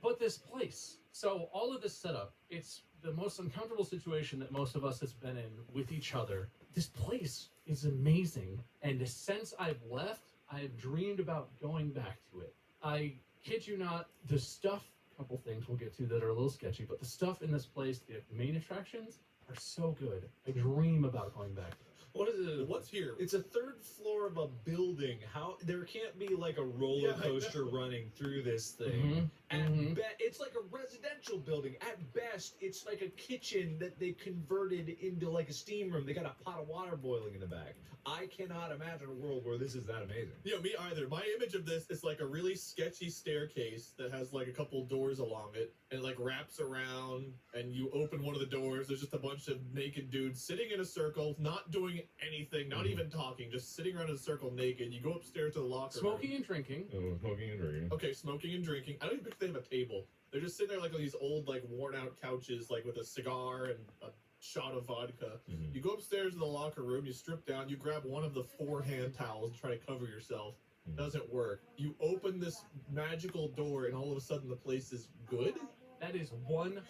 But this place. So all of this setup, it's the most uncomfortable situation that most of us has been in with each other. This place is amazing. And since I've left, I've dreamed about going back to it. I kid you not, the stuff, a couple things we'll get to that are a little sketchy, but the stuff in this place, the main attractions, are so good. I dream about going back. What is it? What's here? It's a 3rd floor of a building. How there can't be like a roller coaster running through this thing. It's like a residential building. At best, it's like a kitchen that they converted into like a steam room. They got a pot of water boiling in the back. I cannot imagine a world where this is that amazing. Yeah, me either. My image of this is like a really sketchy staircase that has like a couple doors along it, and it like wraps around, and you open one of the doors. There's just a bunch of naked dudes sitting in a circle, not doing anything, not even talking, just sitting around in a circle naked. You go upstairs to the locker room. Smoking and drinking. Smoking and drinking. Okay, smoking and drinking. I don't even think they have a table. They're just sitting there like on these old, like worn out couches, like with a cigar and a shot of vodka. You go upstairs to the locker room, you strip down, you grab one of the 4 hand towels and try to cover yourself. Doesn't work. You open this magical door and all of a sudden the place is good. That is 100%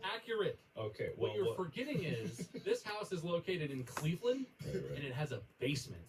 accurate. Okay, What well, you're forgetting is this house is located in Cleveland, and it has a basement.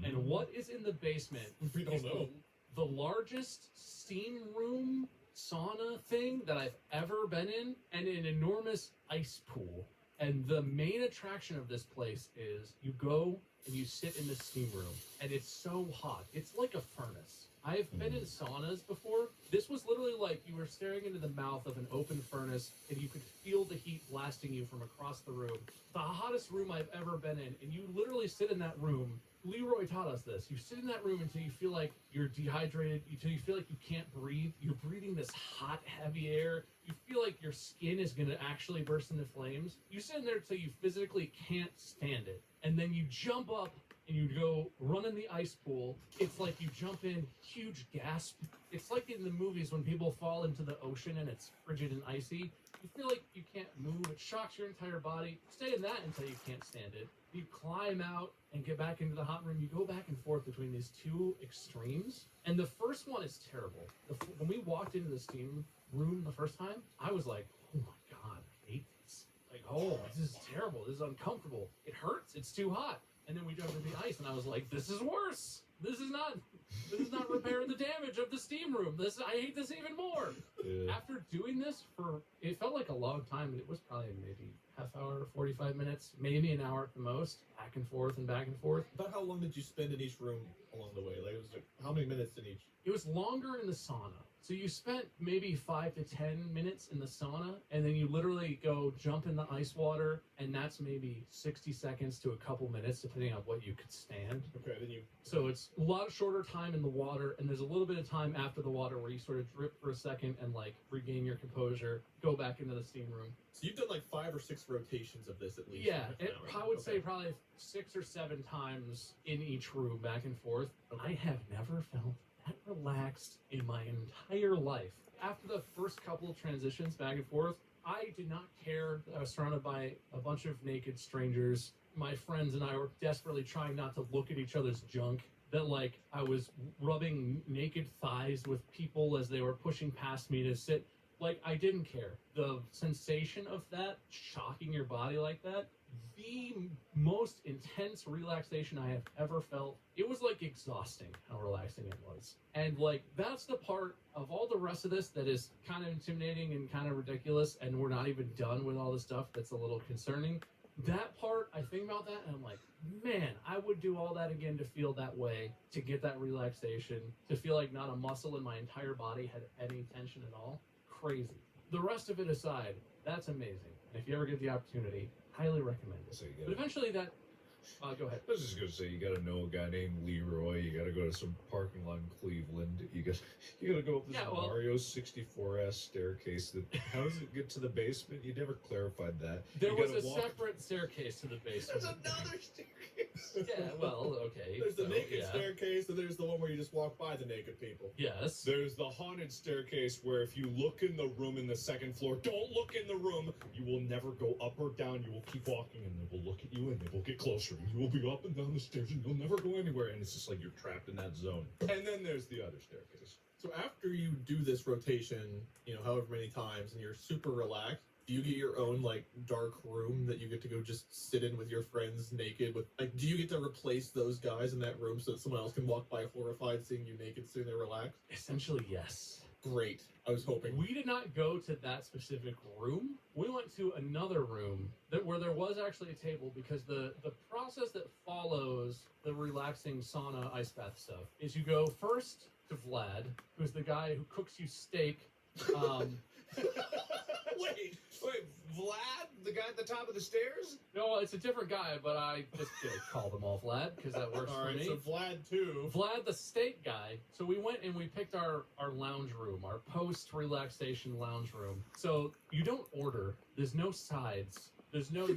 And what is in the basement? We don't know. The largest steam room sauna thing that I've ever been in, and an enormous ice pool. And the main attraction of this place is you go and you sit in the steam room, and it's so hot. It's like a furnace. I've been in saunas before. This was literally like you were staring into the mouth of an open furnace, and you could feel the heat blasting you from across the room. The hottest room I've ever been in, and you literally sit in that room. Leroy taught us this. You sit in that room until you feel like you're dehydrated, until you feel like you can't breathe. You're breathing this hot, heavy air. You feel like your skin is going to actually burst into flames. You sit in there until you physically can't stand it. And then you jump up and you go run in the ice pool. It's like you jump in, huge gasp. It's like in the movies when people fall into the ocean and it's frigid and icy. You feel like you can't move. It shocks your entire body. Stay in that until you can't stand it. You climb out and get back into the hot room. You go back and forth between these two extremes. And the first one is terrible. When we walked into the steam room the first time, I was like, oh my God, I hate this. Like, oh, this is terrible. This is uncomfortable. It hurts. It's too hot. And then we jumped into the ice, and I was like, this is worse. This is not repairing the damage of the steam room. I hate this even more. Yeah. After doing this it felt like a long time, and it was probably maybe half hour, 45 minutes, maybe an hour at the most, back and forth and back and forth. About how long did you spend in each room along the way? Like, it was like, how many minutes in each? It was longer in the sauna. So you spent maybe 5 to 10 minutes in the sauna, and then you literally go jump in the ice water, and that's maybe 60 seconds to a couple minutes, depending on what you could stand. Okay, then you... So it's a lot shorter time in the water, and there's a little bit of time after the water where you sort of drip for a second and, like, regain your composure, go back into the steam room. So you've done, like, 5 or 6 rotations of this at least? Yeah, I would say probably 6 or 7 times in each room, back and forth. Okay. I have never felt that relaxed in my entire life. After the first couple of transitions back and forth, I did not care that I was surrounded by a bunch of naked strangers. My friends and I were desperately trying not to look at each other's junk. That, like, I was rubbing naked thighs with people as they were pushing past me to sit. Like, I didn't care. The sensation of that, shocking your body like that, the most intense relaxation I have ever felt. It was, like, exhausting how relaxing it was. And, like, that's the part of all the rest of this that is kind of intimidating and kind of ridiculous, and we're not even done with all the stuff that's a little concerning. That part, I think about that, and I'm like, man, I would do all that again to feel that way, to get that relaxation, to feel like not a muscle in my entire body had any tension at all. Crazy. The rest of it aside, that's amazing. And if you ever get the opportunity, highly recommend it. So but eventually that... go ahead. I was just gonna say, you gotta know a guy named Leroy. You gotta go to some parking lot in Cleveland. You gotta go up this Mario 64S staircase. How does it get to the basement? You never clarified that. There was a separate staircase to the basement. There's another staircase. Yeah, well, okay. There's the naked staircase, and there's the one where you just walk by the naked people. Yes. There's the haunted staircase where if you look in the room in the second floor, don't look in the room. You will never go up or down. You will keep walking, and they will look at you, and they will get closer. You will be up and down the stairs, and you'll never go anywhere. And it's just like you're trapped in that zone. And then there's the other staircase. So after you do this rotation, however many times, and you're super relaxed, do you get your own, like, dark room that you get to go just sit in with your friends naked? Like, do you get to replace those guys in that room so that someone else can walk by horrified seeing you naked sitting there relaxed? Essentially, yes. Great. I was hoping. We did not go to that specific room. We went to another room where there was actually a table, because the process that follows the relaxing sauna ice bath stuff is you go first to Vlad, who's the guy who cooks you steak. Wait, Vlad, the guy at the top of the stairs? No, it's a different guy, but I just call them all Vlad because that works for me. So Vlad too. Vlad, the steak guy. So we went and we picked our lounge room, our post-relaxation lounge room. So you don't order. There's no sides. There's no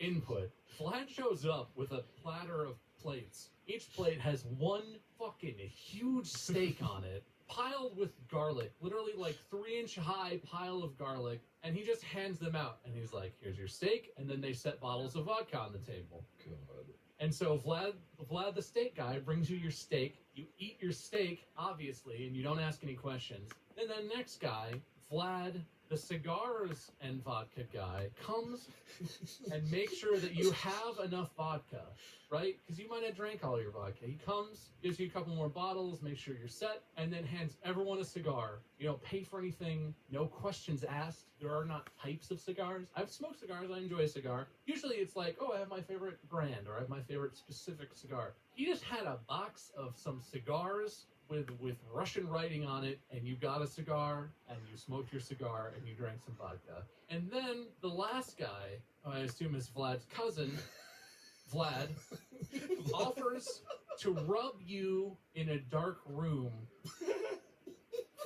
input. Vlad shows up with a platter of plates. Each plate has one fucking huge steak on it, piled with garlic, literally like 3-inch high pile of garlic, and he just hands them out, and he's like, here's your steak, and then they set bottles of vodka on the table. God. And so Vlad the steak guy brings you your steak, you eat your steak, obviously, and you don't ask any questions. Then the next guy, Vlad, the cigars and vodka guy, comes and makes sure that you have enough vodka, right? Because you might have drank all your vodka. He comes, gives you a couple more bottles, makes sure you're set, and then hands everyone a cigar. You don't pay for anything, no questions asked. There are not types of cigars. I've smoked cigars, I enjoy a cigar. Usually it's like, oh, I have my favorite brand, or I have my favorite specific cigar. He just had a box of some cigars with Russian writing on it, and you got a cigar, and you smoked your cigar, and you drank some vodka. And then the last guy, who I assume is Vlad's cousin, Vlad, offers to rub you in a dark room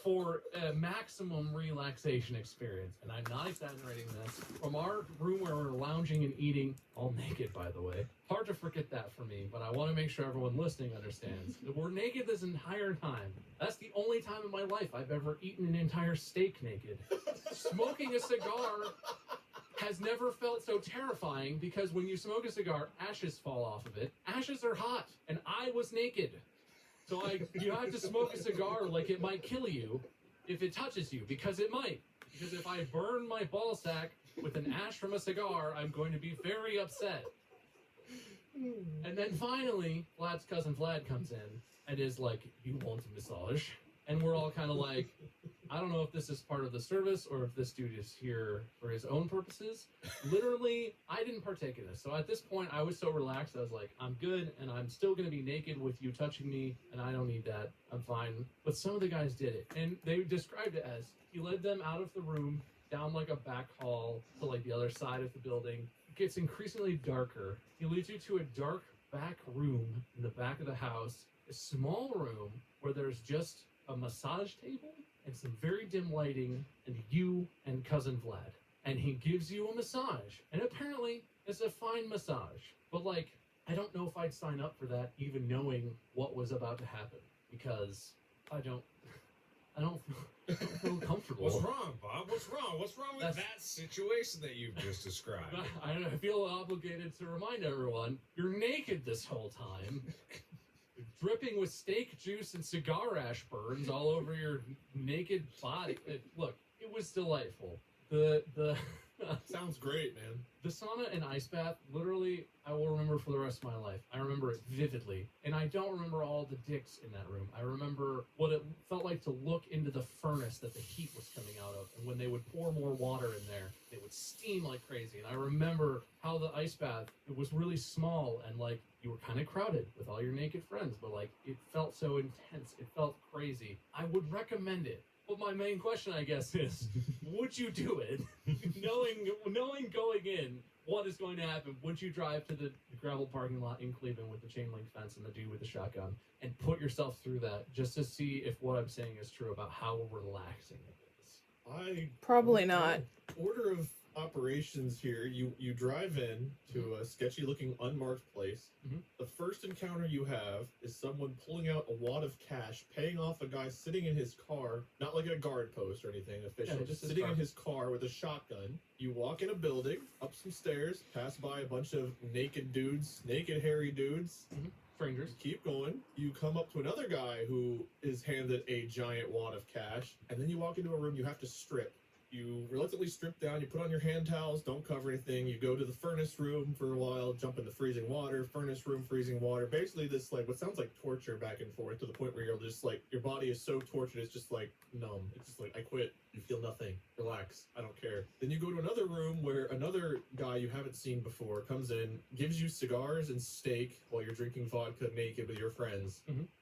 for a maximum relaxation experience. And I'm not exaggerating this. From our room where we're lounging and eating, all naked, by the way. Hard to forget that for me, but I want to make sure everyone listening understands that we're naked this entire time. That's the only time in my life I've ever eaten an entire steak naked. Smoking a cigar has never felt so terrifying because when you smoke a cigar, ashes fall off of it. Ashes are hot, and I was naked. So you have to smoke a cigar like it might kill you if it touches you, because it might. Because if I burn my ball sack with an ash from a cigar, I'm going to be very upset. And then finally, Vlad's cousin Vlad comes in and is like, you want a massage? And we're all kind of like, I don't know if this is part of the service or if this dude is here for his own purposes. Literally, I didn't partake in this. So at this point, I was so relaxed. I was like, I'm good, and I'm still going to be naked with you touching me, and I don't need that. I'm fine. But some of the guys did it, and they described it as he led them out of the room, down like a back hall to like the other side of the building. It gets increasingly darker. He leads you to a dark back room in the back of the house, a small room where there's just a massage table and some very dim lighting, and you and cousin Vlad. And he gives you a massage. And apparently, it's a fine massage. But, like, I don't know if I'd sign up for that, even knowing what was about to happen. Because I don't feel comfortable. What's wrong, Bob? What's wrong? What's wrong with that situation that you've just described? I feel obligated to remind everyone, you're naked this whole time. Dripping with steak juice and cigar ash burns all over your naked body. Look, it was delightful. The Sounds great, man. The sauna and ice bath, literally, I will remember for the rest of my life. I remember it vividly. And I don't remember all the dicks in that room. I remember what it felt like to look into the furnace that the heat was coming out of. And when they would pour more water in there, it would steam like crazy. And I remember how the ice bath, it was really small and like you were kind of crowded with all your naked friends. But like it felt so intense. It felt crazy. I would recommend it. But my main question, I guess, is, would you do it? knowing going in what is going to happen, would you drive to the gravel parking lot in Cleveland with the chain link fence and the dude with the shotgun and put yourself through that just to see if what I'm saying is true about how relaxing it is? Probably not. Order of operations here, you drive in to a sketchy looking unmarked place. The first encounter you have is someone pulling out a wad of cash, paying off a guy sitting in his car, not like a guard post or anything official, just sitting in his car with a shotgun. You walk in a building, up some stairs, pass by a bunch of naked dudes, naked hairy dudes. Strangers. Keep going. You come up to another guy who is handed a giant wad of cash, and then you walk into a room you have to strip. You reluctantly strip down, you put on your hand towels, don't cover anything, you go to the furnace room for a while, jump into freezing water, furnace room, freezing water. Basically this, like, what sounds like torture back and forth to the point where you're just, like, your body is so tortured, it's just, like, numb. It's just like, I quit. You feel nothing. Relax. I don't care. Then you go to another room where another guy you haven't seen before comes in, gives you cigars and steak while you're drinking vodka naked with your friends.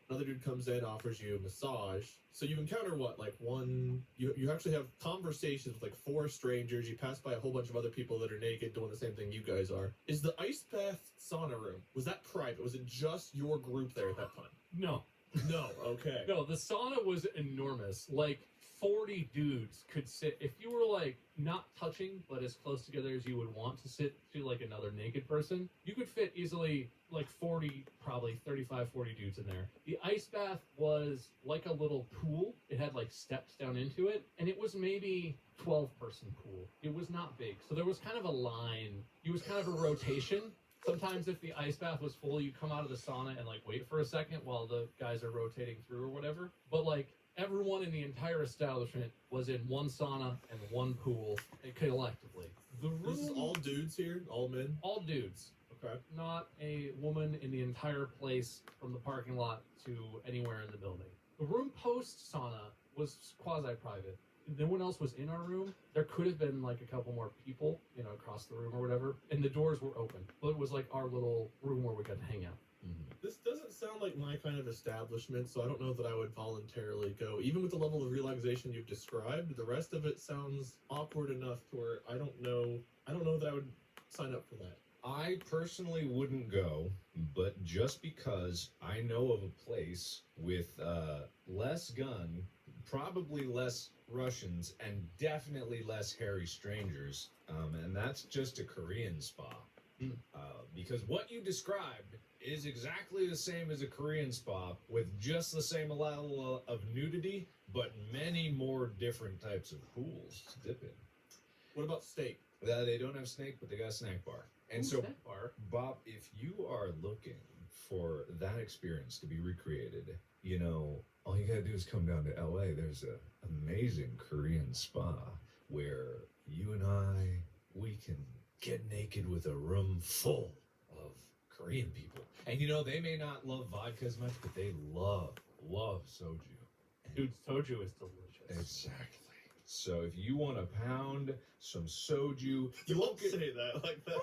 Another dude comes in, offers you a massage. So you encounter what, like you actually have conversations with like 4 strangers. You pass by a whole bunch of other people that are naked doing the same thing you guys are. Is the ice bath sauna room, was that private? Was it just your group there at that time? No. No, okay. No, the sauna was enormous. Like 40 dudes could sit, if you were like not touching but as close together as you would want to sit to like another naked person, you could fit easily like 40, probably 35, 40 dudes in there. The ice bath was like a little pool. It had like steps down into it, and it was maybe 12-person pool. It was not big, so there was kind of a line. It was kind of a rotation. Sometimes if the ice bath was full, you come out of the sauna and like wait for a second while the guys are rotating through or whatever. But like Everyone in the entire establishment was in one sauna and one pool collectively. The room, This is all dudes here, all men. all dudes. Okay. Not a woman in the entire place from the parking lot to anywhere in the building. The room post sauna was quasi-private. No one else was in our room. There could have been like a couple more people, you know, across the room or whatever, and the doors were open. But it was like our little room where we got to hang out. This doesn't sound like my kind of establishment, so I don't know that I would voluntarily go. Even with the level of relaxation you've described, the rest of it sounds awkward enough to where I don't know that I would sign up for that. I personally wouldn't go, but just because I know of a place with less gun, probably less Russians, and definitely less hairy strangers, and that's just a Korean spa. Because what you described is exactly the same as a Korean spa, with just the same level of nudity, but many more different types of pools to dip in. What about steak? They don't have snake, but they got a snack bar. And so, Snack bar. Bob, if you are looking for that experience to be recreated, you know, all you gotta do is come down to LA. There's an amazing Korean spa where you and we can get naked with a room full of Korean people. And you know, they may not love vodka as much, but they love soju. Dude, soju is delicious. Exactly. So if you want to pound some soju, You won't say that like that.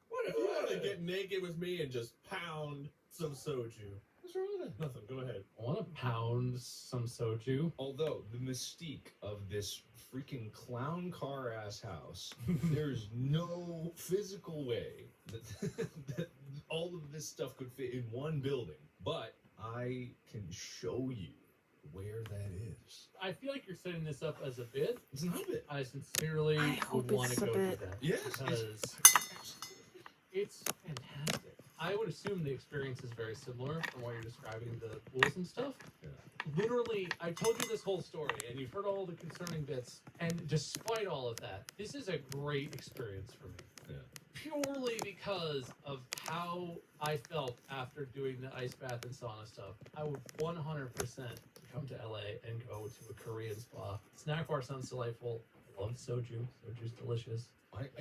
What If you want to get naked with me and just pound some soju. What's wrong with that? Nothing, go ahead. I want to pound some soju. Although the mystique of this freaking clown car ass house, there's no physical way that all of this stuff could fit in one building. But I can show you where that is. I feel like you're setting this up as a bid. It's not a bit. I sincerely I hope would want it's to a go do bit. that. Yes, Because it's fantastic. I would assume the experience is very similar from what you're describing, the pools and stuff. Yeah. Literally, I told you this whole story, and you've heard all the concerning bits, and despite all of that, this is a great experience for me. Yeah. Purely because of how I felt after doing the ice bath and sauna stuff. I would 100% come to LA and go to a Korean spa. Snack bar sounds delightful. I love soju. Soju's delicious.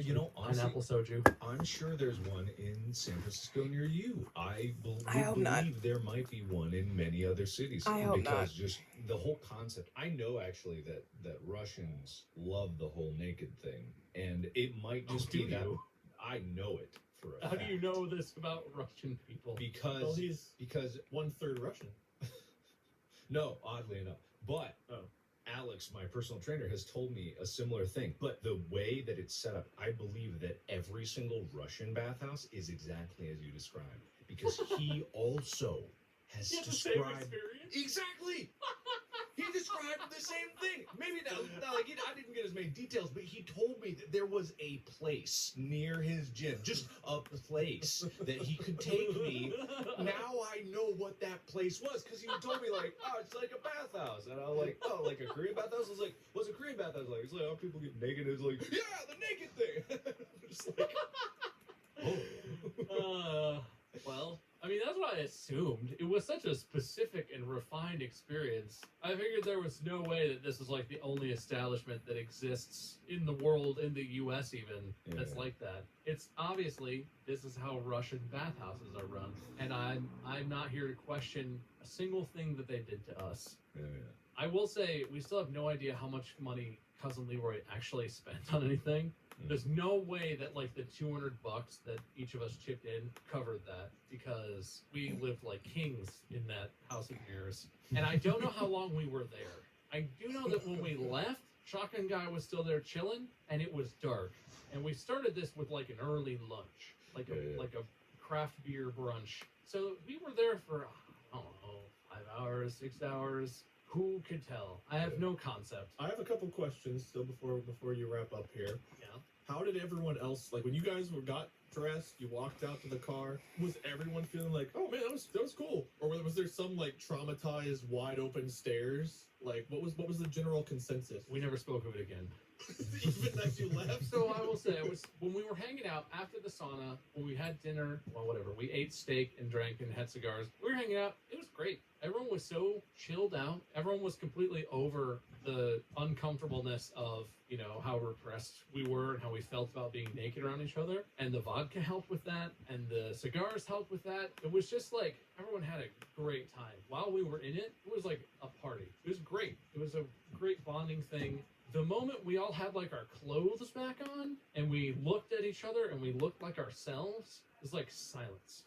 You know, honestly, Pineapple soju. I'm sure there's one in San Francisco near you. I hope not. believe there might be one in many other cities. I hope because not. just the whole concept. I know actually that Russians love the whole naked thing, and it might just be do that. you? I know it for a How fact. do you know this about Russian people? Because Well, he's because 1/3 Russian. no, oddly enough, but Alex, my personal trainer, has told me a similar thing. But the way that it's set up, I believe that every single Russian bathhouse is exactly as you described. Because he also has You have the same described... experience? Exactly! He described the same thing. Maybe not like I didn't get as many details, but he told me that there was a place near his gym, just a place that he could take me. Now I know what that place was, because he told me like, oh, it's like a bathhouse, and I was like, oh, like a Korean bathhouse. I was like, what's a Korean bathhouse like? It's like, oh, people get naked. It's like, yeah, the naked thing. Just like, Well, I mean, that's what I assumed. It was such a specific and refined experience. I figured there was no way that this is like the only establishment that exists in the world, in the US even, that's like that. It's obviously, this is how Russian bathhouses are run. And I'm not here to question a single thing that they did to us. yeah. I will say, we still have no idea how much money Cousin Leroy actually spent on anything. There's no way that like the $200 that each of us chipped in covered that, because we lived like kings in that house of mirrors. And I don't know how long we were there. I do know that when we left, Shotgun Guy was still there chilling, and it was dark. And we started this with like an early lunch, like a craft beer brunch. So we were there for, I don't know, 5 hours, 6 hours. Who could tell? I have no concept. I have a couple questions still before you wrap up here. Yeah. How did everyone else, like when you guys got dressed, you walked out to the car, was everyone feeling like, oh man, that was cool? Or was there some like traumatized, wide open stares? Like what was the general consensus? We never spoke of it again. Even as you left. So I will say, it was when we were hanging out after the sauna, when we had dinner, well, whatever, we ate steak and drank and had cigars. We were hanging out. It was great. Everyone was so chilled out. Everyone was completely over the uncomfortableness of, you know, how repressed we were and how we felt about being naked around each other. And the vodka helped with that, and the cigars helped with that. It was just like everyone had a great time. While we were in it, it was like a party. It was great. It was a great bonding thing. The moment we all had like our clothes back on and we looked at each other and we looked like ourselves, it was like silence.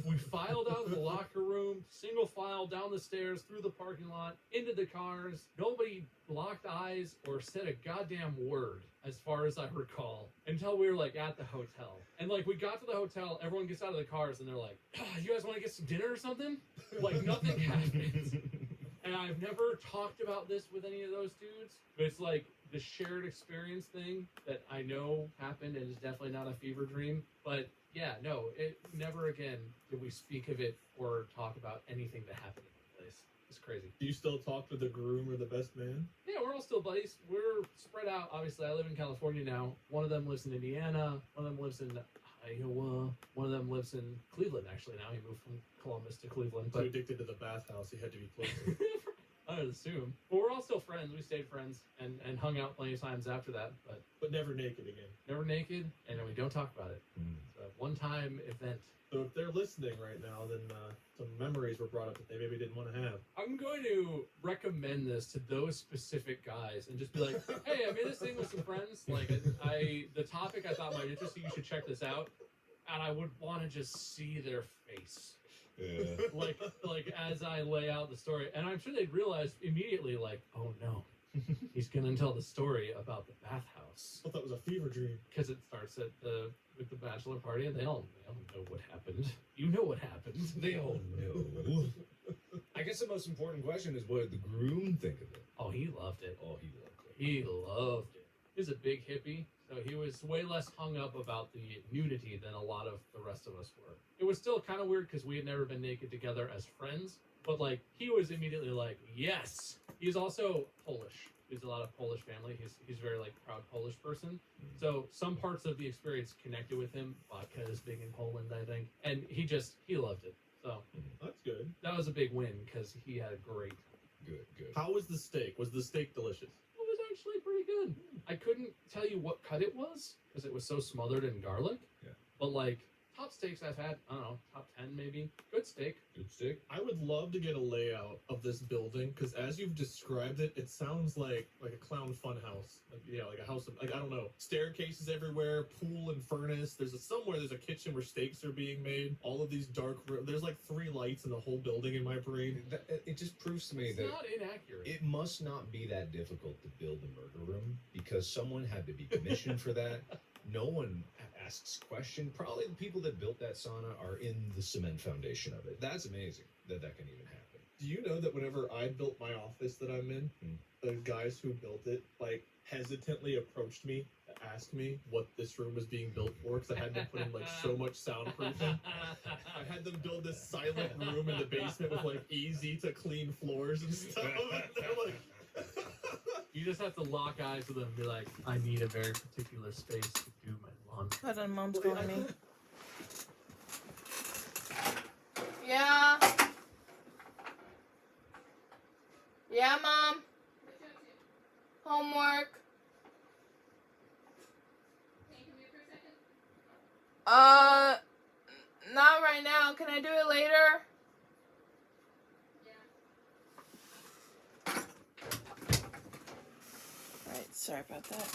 We filed out of the locker room, single file down the stairs, through the parking lot, into the cars. Nobody locked eyes or said a goddamn word, as far as I recall, until we were like at the hotel. And like we got to the hotel, everyone gets out of the cars and they're like, you guys want to get some dinner or something? Like nothing happened. And I've never talked about this with any of those dudes, but it's like the shared experience thing that I know happened and is definitely not a fever dream. But yeah, no, it never again did we speak of it or talk about anything that happened in the place. It's crazy. Do you still talk to the groom or the best man? Yeah, we're all still buddies. We're spread out. Obviously, I live in California now. One of them lives in Indiana. One of them lives in Iowa. One of them lives in Cleveland, actually, now. He moved from Columbus to Cleveland. Too addicted to the bathhouse, he had to be closer. I would assume. But we're all still friends. We stayed friends and hung out plenty of times after that. But never naked again. Never naked, and we don't talk about it. It's a one-time event. So if they're listening right now, then some memories were brought up that they maybe didn't want to have. I'm going to recommend this to those specific guys and just be like, hey, I made this thing with some friends. Like, the topic I thought might interest you. You should check this out. And I would want to just see their face. Yeah. like as I lay out the story. And I'm sure they'd realize immediately, like, oh no, he's going to tell the story about the bathhouse. I thought that was a fever dream. Because it starts with the bachelor party, and they all know what happened. You know what happened. They all know. I guess the most important question is, what did the groom think of it? Oh, he loved it. Oh, he loved it. He loved it. He was a big hippie, so he was way less hung up about the nudity than a lot of the rest of us were. It was still kind of weird because we had never been naked together as friends, but like he was immediately like, yes. He's also Polish. He's a lot of Polish family. He's very like proud Polish person. So some parts of the experience connected with him. Vodka is big in Poland, I think, and he loved it. So That's good. that was a big win because he had a great time. Good. How was the steak? Was the steak delicious? It was actually pretty good. I couldn't tell you what cut it was because it was so smothered in garlic. Yeah. But like top steaks I've had, I don't know, top 10 maybe. Good steak. Good steak. I would love to get a layout of this building because as you've described it, it sounds like a clown fun house. Like a house of, like, I don't know, staircases everywhere, pool and furnace. Somewhere there's a kitchen where steaks are being made. All of these dark rooms. There's like 3 lights in the whole building in my brain. It just proves to me It's that not inaccurate. it must not be that difficult to build a murder room because someone had to be commissioned for that. No one asks question. Probably the people that built that sauna are in the cement foundation of it. That's amazing that can even happen. Do you know that whenever I built my office that I'm in, the guys who built it like hesitantly approached me to ask me what this room was being built for because I had them put in like so much soundproofing. I had them build this silent room in the basement with like easy to clean floors and stuff. They're like, You just have to lock eyes with them and be like, I need a very particular space to do my laundry. Hold on, Mom's calling me. Yeah. Yeah, Mom. Homework. Not right now. Can I do it later? Alright, sorry about that.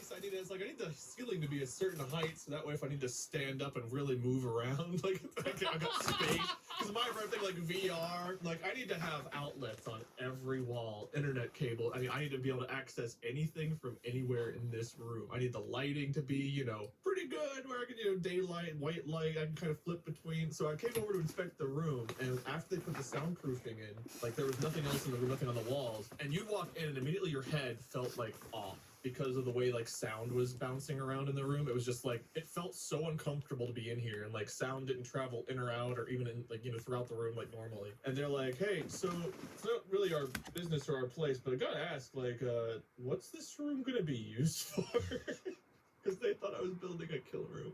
space I need is like I need the ceiling to be a certain height so that way if I need to stand up and really move around, like I got space. Because my thing like VR, like I need to have outlets on every wall, internet cable. I mean, I need to be able to access anything from anywhere in this room. I need the lighting to be, you know, pretty good where I can, you know, daylight, white light, I can kind of flip between. So I came over to inspect the room, and after they put the soundproofing in, like there was nothing else in the room, nothing on the walls, and you'd walk in and immediately your head felt like off. because of the way like sound was bouncing around in the room. It was just like it felt so uncomfortable to be in here, and like sound didn't travel in or out or even in like throughout the room like normally. And they're like, hey, so it's not really our business or our place, but I gotta ask, like, what's this room gonna be used for? Because they thought I was building a kill room.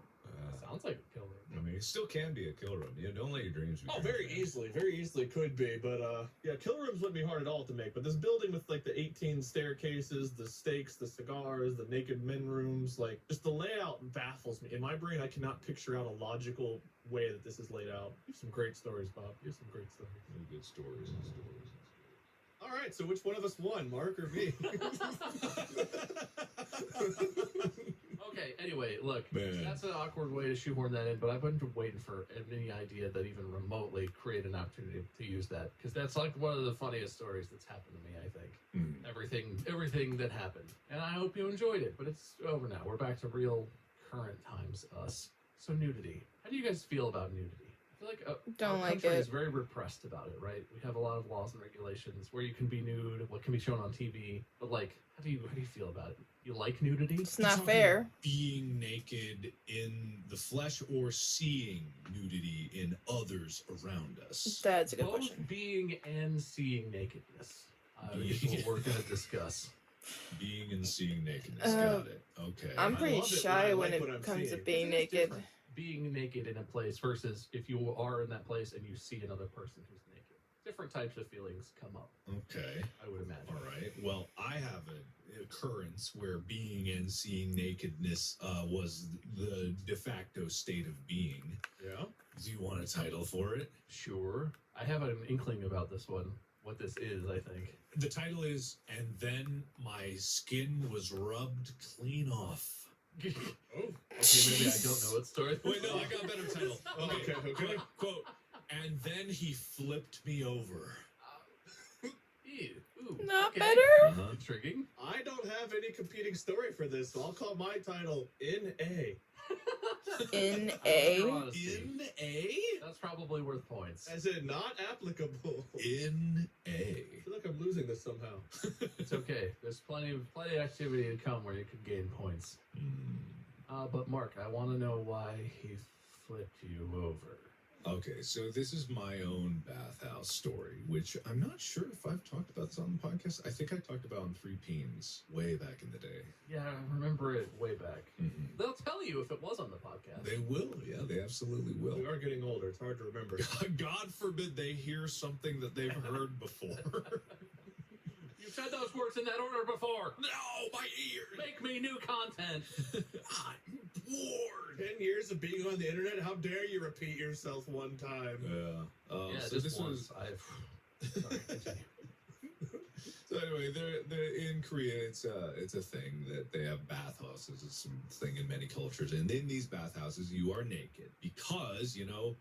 Sounds like a kill room. I mean, it still can be a kill room. You know, don't let your dreams be. Oh, dreams, very easily could be, but yeah, kill rooms wouldn't be hard at all to make. But this building with like the 18 staircases, the steaks, the cigars, the naked men rooms, like just the layout baffles me. In my brain, I cannot picture out a logical way that this is laid out. You have some great stories, Bob. You have some great stories. Really good stories and stories. All right, so which one of us won, Mark or me? Okay, anyway, look, Man. that's an awkward way to shoehorn that in, but I've been waiting for any idea that even remotely create an opportunity to use that, because that's like one of the funniest stories that's happened to me, I think. Everything that happened. And I hope you enjoyed it, but it's over now. We're back to real current times, us. So nudity. How do you guys feel about nudity? I feel like Don't our like country it. is very repressed about it, right? We have a lot of laws and regulations where you can be nude, what can be shown on TV, but like, how do you feel about it? You like nudity? It's not fair. Being naked in the flesh or seeing nudity in others around us. That's a good Both question. being and seeing nakedness is what we're going to discuss. Being and seeing nakedness. Got it. Okay. I'm I pretty love it shy when when I like what it I'm comes to seeing. being It's naked. different. Being naked in a place versus if you are in that place and you see another person who's naked. Different types of feelings come up, Okay. I would imagine. All right. Well, I have an occurrence where being and seeing nakedness was the de facto state of being. Yeah. Do you want a title for it? Sure. I have an inkling about this one, what this is, I think. The title is "And Then My Skin Was Rubbed Clean Off." Oh. Okay, maybe I don't know what story. Wait, no, I got a better title. Okay. Quote. And then he flipped me over. Ew. Ooh, Not okay. better? Intriguing. I don't have any competing story for this, so I'll call my title N.A. In Your A. honesty. In A? That's probably worth points. As in not applicable. In A. I feel like I'm losing this somehow. It's okay. There's plenty of activity to come where you could gain points. But Mark, I want to know why he flipped you over. Okay, so this is my own bathhouse story, which I'm not sure if I've talked about this on the podcast. I think I talked about on Three Peens way back in the day. Yeah, I remember it way back. Mm-hmm. They'll tell you if it was on the podcast. They will, yeah, they absolutely will. We are getting older. It's hard to remember. God forbid they hear something that they've heard before. You've said those words in that order before. No, my ears! Make me new content. I'm bored! 10 years of being on the internet, how dare you repeat yourself one time? Yeah. Yeah, So just this once. was. Sorry, continue. So anyway, they're in Korea. It's a thing that they have bathhouses. It's some thing in many cultures, and in these bathhouses, you are naked because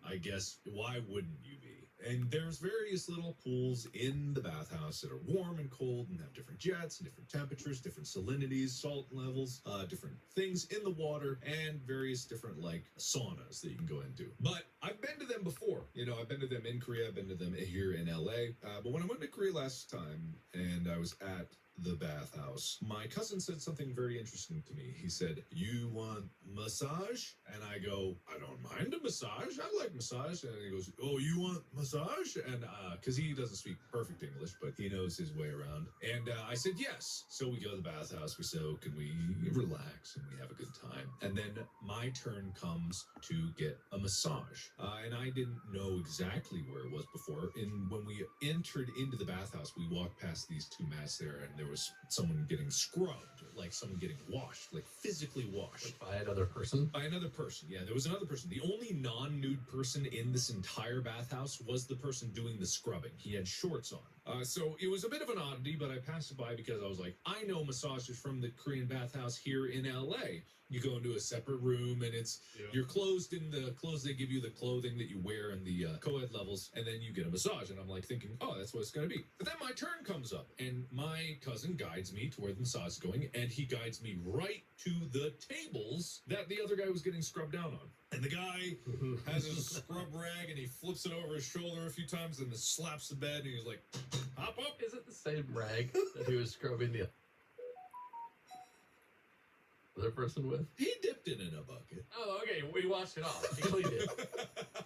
I guess why wouldn't you be? And there's various little pools in the bathhouse that are warm and cold and have different jets and different temperatures, different salinities, salt levels, different things in the water, and various different like saunas that you can go into. But I've been to them before. I've been to them in Korea. I've been to them here in LA. But when I went to Korea last time and I was at the bathhouse, my cousin said something very interesting to me. He said, "You want massage?" And I go, "I don't mind a massage. I like massage." And he goes, "Oh, you want massage?" And because he doesn't speak perfect English, but he knows his way around. And I said, "Yes." So we go to the bathhouse. We say, "Oh, can we relax?" And we have a good time. And then my turn comes to get a massage. And I didn't know exactly where it was before. And when we entered into the bathhouse, we walked past these two mats there, and there was someone getting scrubbed, like someone getting washed, like physically washed. By another person? By another person, yeah. There was another person. The only non-nude person in this entire bathhouse was the person doing the scrubbing. He had shorts on. So it was a bit of an oddity, but I passed it by because I was like, I know massagers from the Korean bathhouse here in LA. You go into a separate room and you're closed in the clothes. They give you the clothing that you wear in the co-ed levels, and then you get a massage. And I'm like thinking, oh, that's what it's going to be. But then my turn comes up, and my cousin guides me to where the massage is going, and he guides me right to the tables that the other guy was getting scrubbed down on. And the guy has his scrub rag, and he flips it over his shoulder a few times, and then slaps the bed, and he's like, hop up. Is it the same rag that he was scrubbing the... other person with? He dipped it in a bucket. Oh, okay. We washed it off. He cleaned it.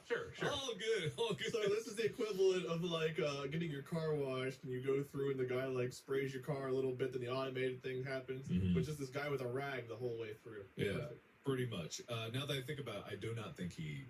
Sure. All good. So this is the equivalent of like getting your car washed and you go through and the guy like sprays your car a little bit, then the automated thing happens, but just this guy with a rag the whole way through. Yeah. Perfect. Pretty much. Now that I think about it, I do not think he...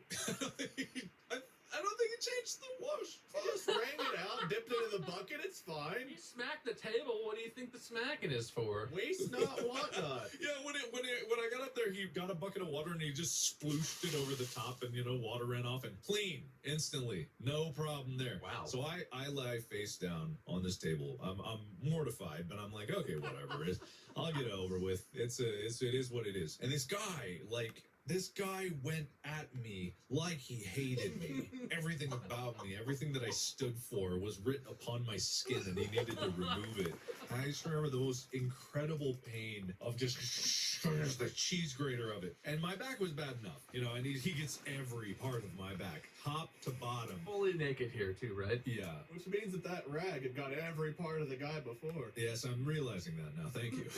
I don't think he changed the wash. He just wrung it out, dipped it in the bucket, it's fine. You smacked the table. What do you think the smacking is for? Waste not, want not. Yeah, when I got up there, he got a bucket of water and he just splooshed it over the top, and water ran off and clean instantly, no problem there. Wow. So I lie face down on this table. I'm mortified, but I'm like, okay, whatever it is, I'll get it over with. It is what it is. And this guy went at me like he hated me. Everything about me, everything that I stood for was written upon my skin, and he needed to remove it. And I just remember the most incredible pain of just the cheese grater of it. And my back was bad enough, and he gets every part of my back, top to bottom. Fully naked here too, right? Yeah. Which means that rag had got every part of the guy before. Yes, I'm realizing that now. Thank you.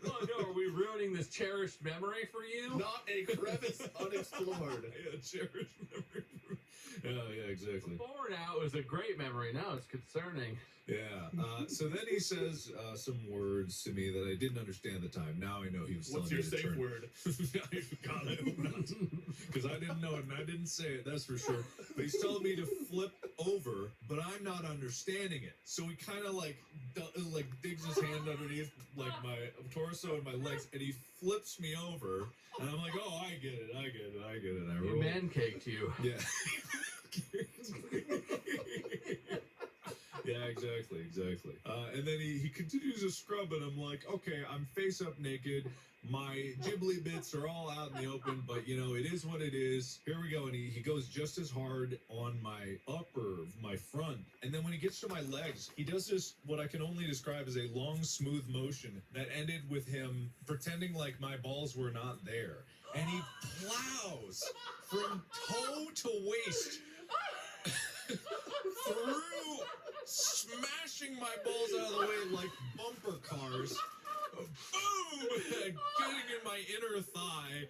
Oh no, are we ruining this cherished memory for you? Not a crevice unexplored. Yeah, cherished memory. Yeah, exactly. Before now, it was a great memory. Now it's concerning. Yeah. So then he says some words to me that I didn't understand at the time. Now I know he was telling What's your me to safe turn. word? God, I hope not. Because I didn't know it and I didn't say it, that's for sure. But he's telling me to flip over, but I'm not understanding it. So he kind of like digs his hand underneath like my torso and my legs, and he flips me over. And I'm like, oh, I get it. And I He roll. man-caked you. Yeah. Yeah, exactly. And then he continues to scrub, and I'm like, okay, I'm face up naked. My ghibli bits are all out in the open, but it is what it is. Here we go. And he goes just as hard on my my front. And then when he gets to my legs, he does this, what I can only describe as a long, smooth motion that ended with him pretending like my balls were not there. And he plows from toe to waist through, smashing my balls out of the way like bumper cars. Boom! Getting in my inner thigh.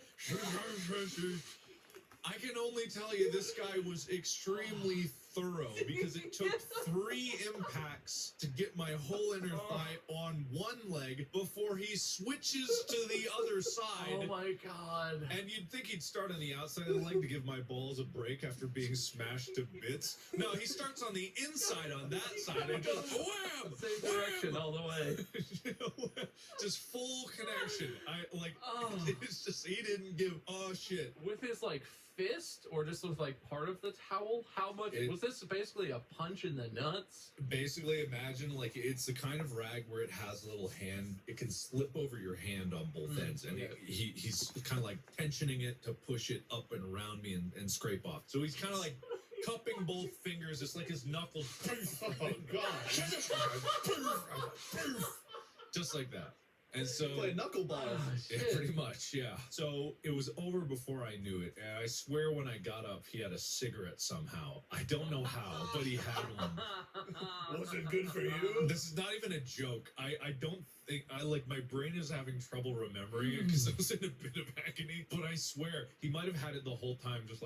I can only tell you this guy was extremely thorough because it took 3 impacts to get my whole inner thigh on one leg before he switches to the other side. Oh my god. And you'd think he'd start on the outside of the leg to give my balls a break after being smashed to bits. No, he starts on the inside on that side and just wham! Same direction all the way. Just full connection. It's just, he didn't give a shit. With his fist, or just with part of the towel? How much was this? Basically a punch in the nuts? Basically, imagine it's the kind of rag where it has a little hand. It can slip over your hand on both ends, and he's kind of tensioning it to push it up and around me and scrape off. So he's kind of cupping both fingers. It's like his knuckles. Oh gosh! Just like that. And so, play knuckleball. Yeah, pretty much, yeah. So it was over before I knew it. And I swear when I got up, he had a cigarette somehow. I don't know how, but he had one. Was it good for you? This is not even a joke. I don't think, my brain is having trouble remembering it because I was in a bit of agony. But I swear, he might have had it the whole time, just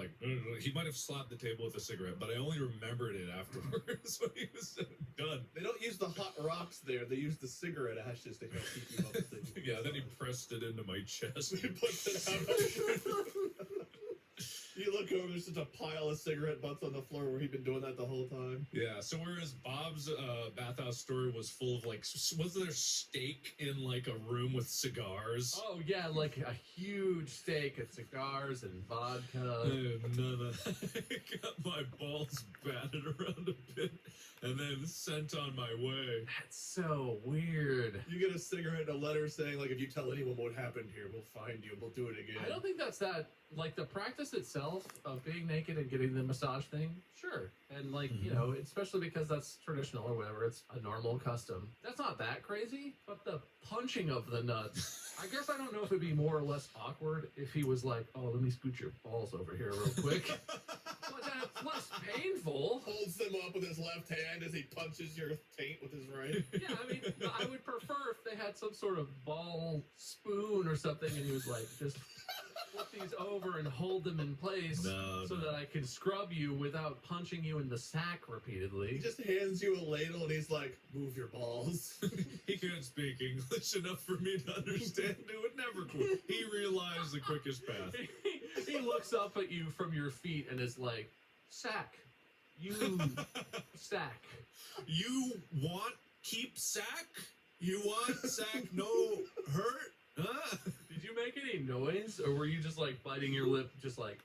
he might have slapped the table with a cigarette, but I only remembered it afterwards when he was done. They don't use the hot rocks there. They use the cigarette ashes to help keep you up. Yeah, then he pressed it into my chest. He puts it out. You look over, there's just a pile of cigarette butts on the floor where he'd been doing that the whole time. Yeah, so whereas Bob's bathhouse story was full of was there steak in a room with cigars? Oh yeah, a huge steak and cigars and vodka. None of that. I got my balls batted around a bit and then sent on my way. That's so weird. You get a cigarette and a letter saying, if you tell anyone what happened here, we'll find you, we'll do it again. I don't think that's that, the practice itself of being naked and getting the massage thing, sure. And especially because that's traditional or whatever, it's a normal custom. That's not that crazy, but the punching of the nuts, I guess I don't know if it'd be more or less awkward if he was oh, let me scoot your balls over here real quick. But that It's less painful. Holds them up with his left hand as he punches your taint with his right. Yeah, I mean, I would prefer if they had some sort of ball spoon or something, and he was like, just flip these over and hold them in place so that I could scrub you without punching you in the sack He repeatedly. just hands you a ladle and he's like, move your balls. He can't speak English enough for me to understand. It would never could. He realized the quickest path. He looks up at you from your feet and is like, sack. You sack. You want keep sack? You want sack no hurt? Huh? Did you make any noise, or were you just like biting your lip, just like,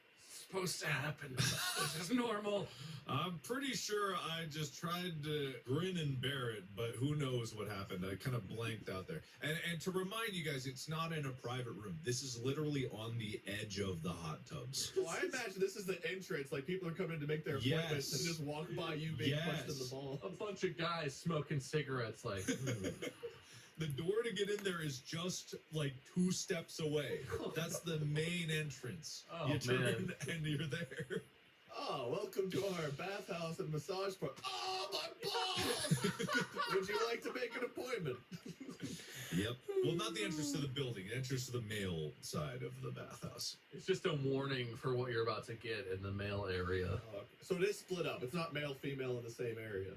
supposed to happen? This is normal. I'm pretty sure I just tried to grin and bear it, but who knows what happened. I kind of blanked out there. And to remind you guys, it's not in a private room. This is literally on the edge of the hot tubs. Well, I imagine this is the entrance. Like, people are coming to make their appointments and just walk by you being punched in the ball. A bunch of guys smoking cigarettes, like, The door to get in there is just like 2 steps away. That's the main entrance. Oh, you turn man. and you're there. Oh, welcome to our bathhouse and massage part. Oh, my balls! Would you like to make an appointment? Yep. Well, not the entrance to the building, the entrance to the male side of the bathhouse. it's just a warning for what you're about to get in the male area. Oh, okay. So it is split up. It's not male, female in the same area.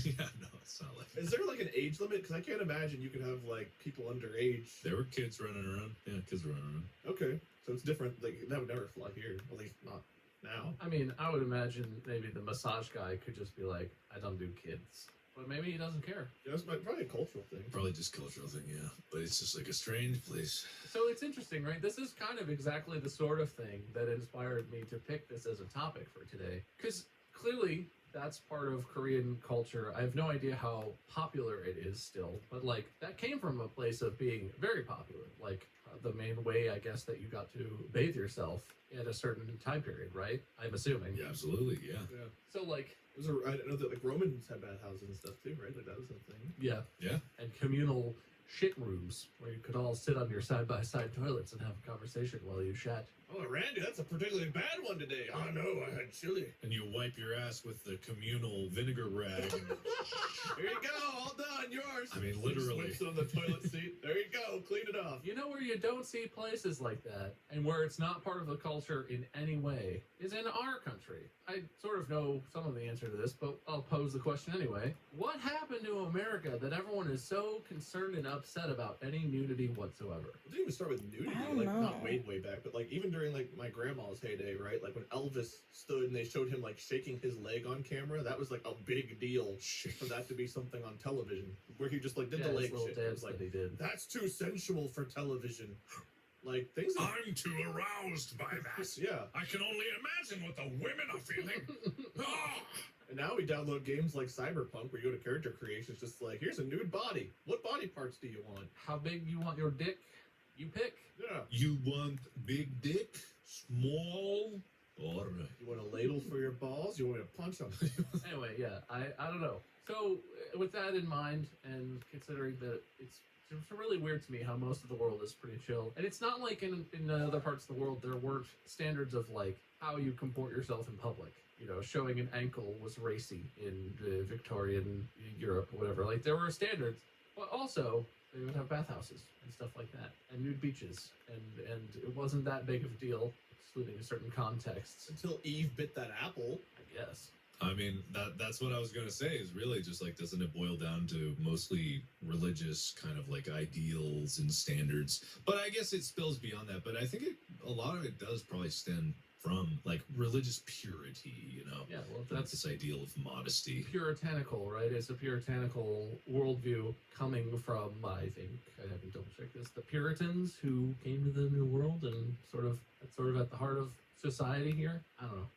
Yeah, no, it's not like Is there like an age limit? Because I can't imagine you could have like people underage. there were kids running around. Yeah, kids running around. Okay, so it's different. Like that would never fly here. At least not now. I mean, I would imagine maybe the massage guy could just be like, I don't do kids. But maybe he doesn't care. Yeah, it's probably a cultural thing. Probably just cultural thing, yeah. But it's just like a strange place. So it's interesting, right? This is kind of exactly the sort of thing that inspired me to pick this as a topic for today. Because clearly, that's part of Korean culture. I have no idea how popular it is still, but like that came from a place of being very popular. Like the main way, I guess, that you got to bathe yourself at a certain time period, right? I'm assuming. Yeah, absolutely, yeah. Yeah. So like, I know that like Romans had bathhouses and stuff too, right? Like that was a thing. yeah. Yeah. And communal shit rooms where you could all sit on your side-by-side toilets and have a conversation while you shat. Oh, Randy, that's a particularly bad one today. Oh no, I had chili. And you wipe your ass with the communal vinegar rag. Here you go, all done, yours. I mean, literally. Slips on the toilet seat. There you go, clean it off. You know where you don't see places like that, and where it's not part of the culture in any way, is in our country. I sort of know some of the answer to this, but I'll pose the question anyway. What happened to America that everyone is so concerned and upset about any nudity whatsoever? It didn't even start with nudity, I don't like know. not way back, but like even during like my grandma's heyday, right? Like when Elvis stood and they showed him like shaking his leg on camera, that was like a big deal for that to be something on television, where he just like did Yeah, the his leg little shit. It dance was like, that he did. that's too sensual for television. Like things. I'm too aroused by that. Yeah. I can only imagine what the women are feeling. Ah! And now we download games like Cyberpunk where you go to character creation. It's just like, here's a nude body. What body parts do you want? How big you want your dick? You pick. Yeah. You want big dick? Small? Or You want a ladle for your balls? You want me to punch them? Anyway, yeah, I don't know. So with that in mind, and considering that it's really weird to me how most of the world is pretty chill, and it's not like in other parts of the world there weren't standards of like how you comport yourself in public. You know, showing an ankle was racy in Victorian Europe or whatever. Like there were standards, but also they would have bathhouses and stuff like that, and nude beaches, and it wasn't that big of a deal, excluding certain contexts. Until Eve bit that apple. I guess. I mean, that's what I was going to say is really just like, doesn't it boil down to mostly religious kind of like ideals and standards? But I guess it spills beyond that. But I think a lot of it does probably stem from like religious purity, you know? Yeah, well, That's that's this ideal of modesty. puritanical, right? It's a puritanical worldview coming from, I think, I haven't double checked this, the Puritans who came to the New World and sort of at the heart of society here. I don't know.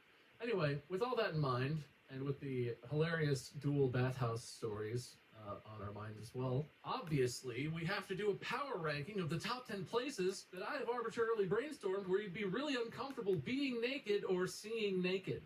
Anyway, with all that in mind, and with the hilarious dual bathhouse stories on our mind as well, obviously we have to do a power ranking of the top 10 places that I have arbitrarily brainstormed where you'd be really uncomfortable being naked or seeing naked.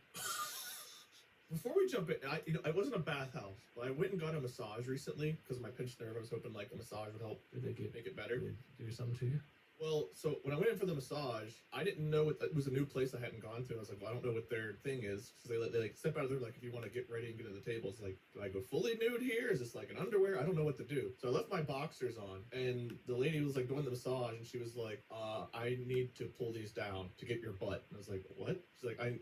Before we jump in, I wasn't a bathhouse, but I went and got a massage recently because of my pinched nerve. I was hoping like a massage would help Did they make it better. did they do something to you? Well, so when I went in for the massage, I didn't know it was a new place I hadn't gone to. I was like, well, I don't know what their thing is. So they like step out of there, like, if you want to get ready and get to the table, it's like, do I go fully nude here? Is this like an underwear? I don't know what to do. So I left my boxers on, and the lady was like doing the massage, and she was like, I need to pull these down to get your butt. And I was like, what? She's like, I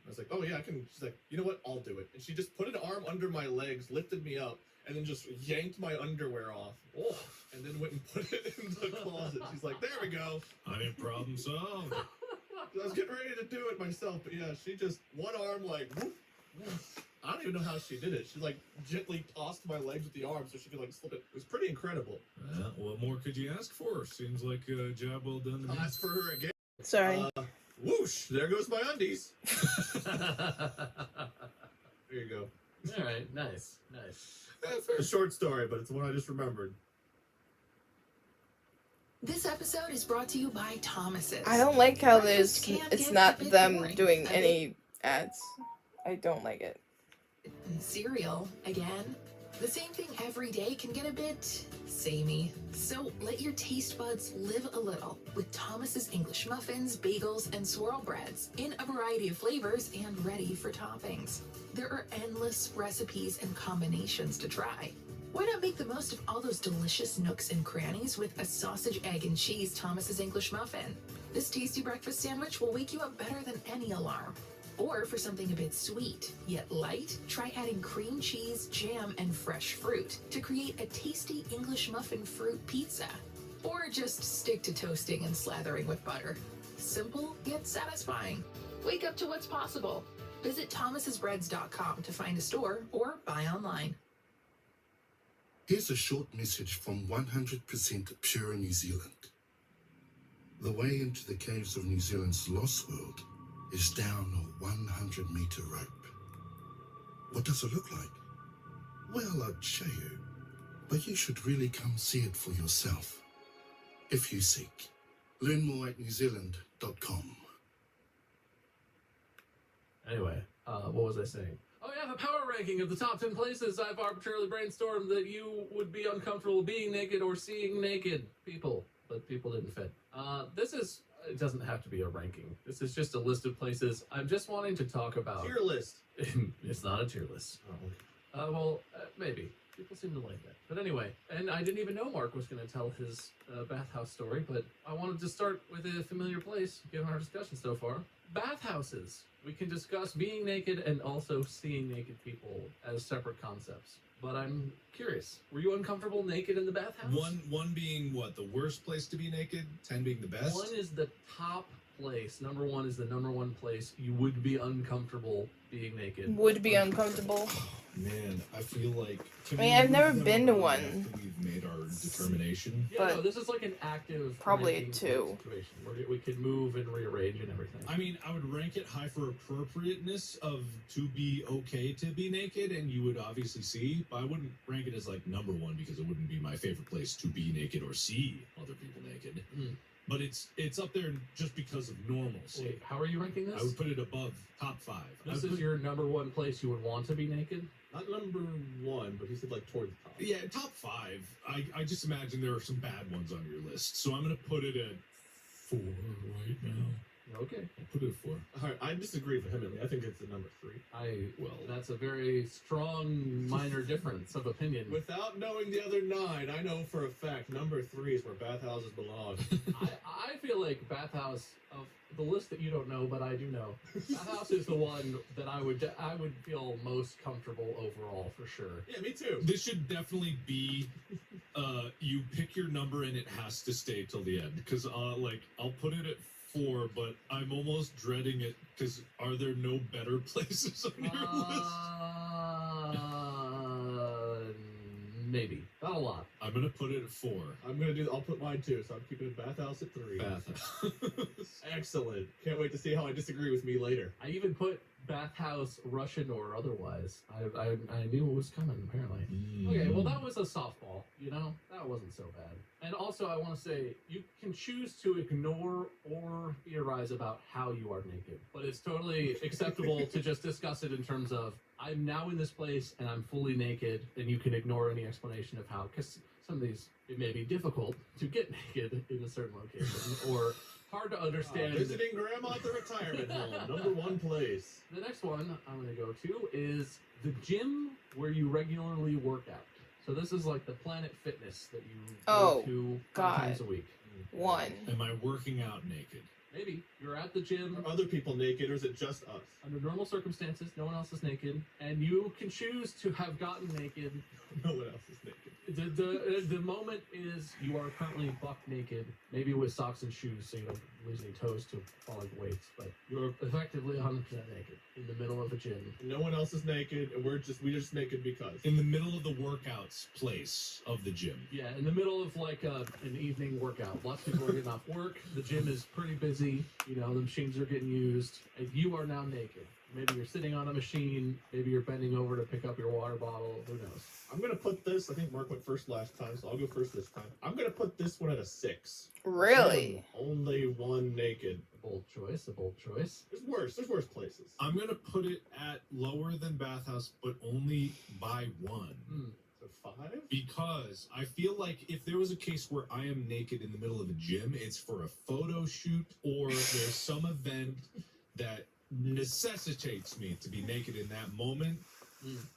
was like, oh yeah, I can. She's like, you know what? I'll do it. And she just put an arm under my legs, lifted me up, and then just yanked my underwear off. Oh, and then went and put it in the closet. She's like, there we go. I mean, problem solved. I was getting ready to do it myself, but yeah, she just, one arm like, whoop, whoop. I don't even know how she did it. She like gently tossed my legs with the arm so she could like slip it. It was pretty incredible. What more could you ask for? Seems like a job well done to me. I'll ask for her again. Sorry. Whoosh, there goes my undies. There you go. All right, nice. That's a short story, but it's one I just remembered. This episode is brought to you by Thomas's. I don't like how Breakfast there's. can It's get not a bit them boring. doing A any ads. I don't like it. And cereal, again. The same thing every day can get a bit samey. So let your taste buds live a little with Thomas's English muffins, bagels, and swirl breads in a variety of flavors and ready for toppings. There are endless recipes and combinations to try. Why not make the most of all those delicious nooks and crannies with a sausage, egg, and cheese Thomas's English muffin? This tasty breakfast sandwich will wake you up better than any alarm. Or for something a bit sweet, yet light, try adding cream cheese, jam, and fresh fruit to create a tasty English muffin fruit pizza. Or just stick to toasting and slathering with butter. Simple, yet satisfying. Wake up to what's possible. Visit thomas'sbreads.com to find a store or buy online. Here's a short message from 100% Pure New Zealand. The way into the caves of New Zealand's Lost World is down a 100-meter rope. What does it look like? Well, I'd show you, but you should really come see it for yourself. If you seek. Learn more at newzealand.com. Anyway, what was I saying? Oh yeah, the power ranking of the top 10 places I've arbitrarily brainstormed that you would be uncomfortable being naked or seeing naked people, but people didn't fit. It doesn't have to be a ranking. This is just a list of places I'm just wanting to talk about. Tier list. It's not a tier list. Maybe. People seem to like that. But anyway, and I didn't even know Mark was going to tell his bathhouse story, but I wanted to start with a familiar place, given our discussion so far. Bathhouses. We can discuss being naked and also seeing naked people as separate concepts. But I'm curious, were you uncomfortable naked in the bathhouse? One being what, the worst place to be naked? 10 being the best? 1 is the top place. Number 1 is the number 1 place you would be uncomfortable being naked. Would be uncomfortable. Man, I feel like... I've never been to one. After we've made our determination. Yeah, But no, this is like an active probably ranking 2. situation where we could move and rearrange and everything. I mean, I would rank it high for appropriateness of to be okay to be naked, and you would obviously see, but I wouldn't rank it as like number 1 because it wouldn't be my favorite place to be naked or see other people naked. But it's up there just because of normalcy. Wait, how are you ranking this? I would put it above top 5. This is your number 1 place you would want to be naked? Not number 1, but he said like toward the top. Yeah, top 5. I just imagine there are some bad ones on your list, so I'm gonna put it at 4 right now. Okay. I'll put it at 4. All right, I disagree vehemently. I think it's the number 3. That's a very strong minor difference of opinion. Without knowing the other 9, I know for a fact number 3 is where bathhouses belong. I feel like bathhouse, of the list that you don't know, but I do know, bathhouse is the one that I would feel most comfortable overall for sure. Yeah, me too. This should definitely be you pick your number and it has to stay till the end, because I'll put it at 4, but I'm almost dreading it because are there no better places on your list? Maybe. Not a lot. I'm gonna put it at 4. I'll put mine too, so I'm keeping it bathhouse at 3. Bathhouse. Excellent. Can't wait to see how I disagree with me later. I even put bathhouse Russian or otherwise. I knew it was coming, apparently. Okay, well that was a softball, you know? That wasn't so bad. And also I want to say, you can choose to ignore or theorize about how you are naked. But it's totally acceptable to just discuss it in terms of, I'm now in this place and I'm fully naked, and you can ignore any explanation of how. Because some of these, it may be difficult to get naked in a certain location, or hard to understand. Visiting grandma at the retirement home, number one place. The next one I'm going to go to is the gym where you regularly work out. So this is like the Planet Fitness that you go to 5 times a week. One. Am I working out naked? Maybe. You're at the gym. Are other people naked, or is it just us? Under normal circumstances, no one else is naked, and you can choose to have gotten naked. No one else is naked. The moment is you are currently buck naked, maybe with socks and shoes so you don't lose any toes to falling weights, but you're effectively 100% naked in the middle of a gym. No one else is naked, and we're just naked because. In the middle of the workouts place of the gym. Yeah, in the middle of like an evening workout. Lots of people are getting off work. The gym is pretty busy. You know, the machines are getting used, and you are now naked. Maybe you're sitting on a machine. Maybe you're bending over to pick up your water bottle. Who knows? I'm going to put this, I think Mark went first last time, so I'll go first this time. I'm going to put this one at a 6. Really? Only one naked. A bold choice, a bold choice. There's worse places. I'm going to put it at lower than bathhouse, but only by 1. So 5? Because I feel like if there was a case where I am naked in the middle of a gym, it's for a photo shoot or there's some event that necessitates me to be naked in that moment.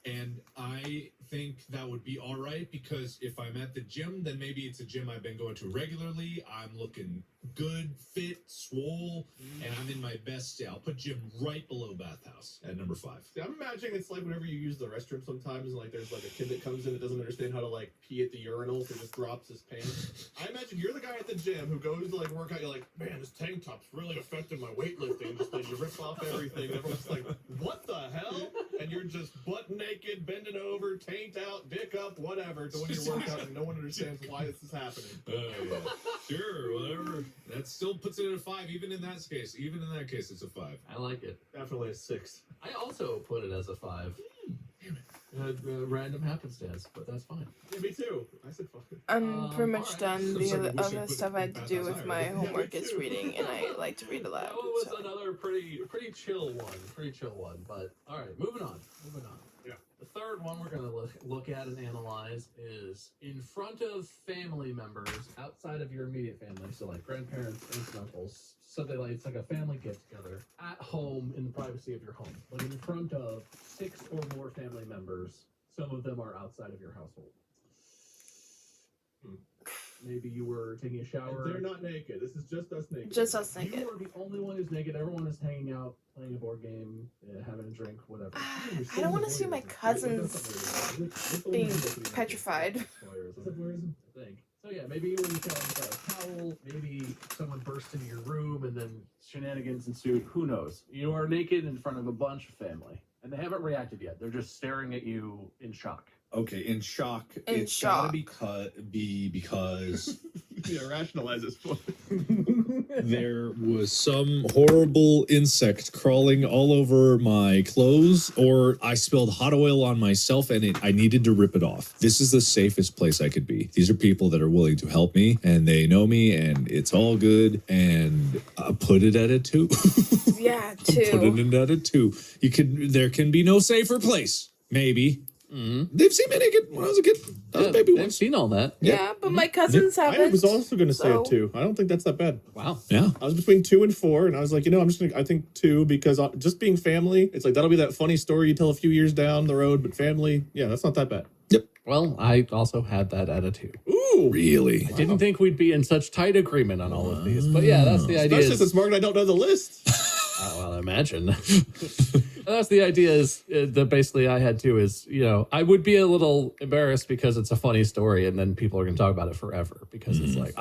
And I think that would be all right, because if I'm at the gym, then maybe it's a gym I've been going to regularly. I'm looking good, fit, swole, and I'm in my best state. I'll put gym right below bathhouse at number 5. See, I'm imagining it's like whenever you use the restroom sometimes, and like there's like a kid that comes in that doesn't understand how to like pee at the urinal, so just drops his pants. I imagine you're the guy at the gym who goes to like work out. You're like, man, this tank top's really affecting my weightlifting. Just like you rip off everything, and everyone's like, what the hell? And you're just butt naked, bending over, taint out, dick up, whatever, doing your workout, and no one understands why this is happening. Yeah. Sure, whatever. That still puts it at a 5, even in that case. Even in that case, it's a 5. I like it. Definitely a 6. I also put it as a 5. Damn it. Random happenstance, but that's fine. Yeah, me too. I said fuck it. I'm pretty much alright. done. So The sorry, wish I other put stuff I had to it do back with outside. my Yeah, me homework is too. reading, and I like to read aloud. That was so. another pretty chill one. But all right, moving on. Yeah. The third one we're going to look at and analyze is in front of family members outside of your immediate family, so like grandparents, aunts, and uncles. So they it's like a family get together at home in the privacy of your home, but in front of 6 or more family members. Some of them are outside of your household. Maybe you were taking a shower. And they're not naked. This is just us naked. Just us naked. You are the only one who's naked. Everyone is hanging out, playing a board game, having a drink, whatever. I don't want to see my cousins being petrified. I think. So yeah, maybe you were telling a towel, maybe someone burst into your room and then shenanigans ensued. Who knows? You are naked in front of a bunch of family. And they haven't reacted yet. They're just staring at you in shock. Okay, in shock. In it's shock. gotta be because Yeah, rationalize this. There was some horrible insect crawling all over my clothes, or I spilled hot oil on myself and I needed to rip it off. This is the safest place I could be. These are people that are willing to help me, and they know me, and it's all good, and I put it at a 2. Yeah, Put it 2. in at a 2. There can be no safer place. Maybe. They've seen me naked when I was a kid. I was a baby They've once. seen all that. Yeah, but my cousins haven't. I was also going to say so- a 2. I don't think that's that bad. Wow. Yeah. I was between 2 and 4, and I was like, I think 2, because just being family, it's like, that'll be that funny story you tell a few years down the road, but family, yeah, that's not that bad. Well, I also had that attitude. Ooh. Really? I didn't think we'd be in such tight agreement on all of these. But yeah, that's the idea. Especially since Mark and I don't know the list. Well, I imagine. That's the idea is that basically I had to is, I would be a little embarrassed because it's a funny story and then people are going to talk about it forever because it's like,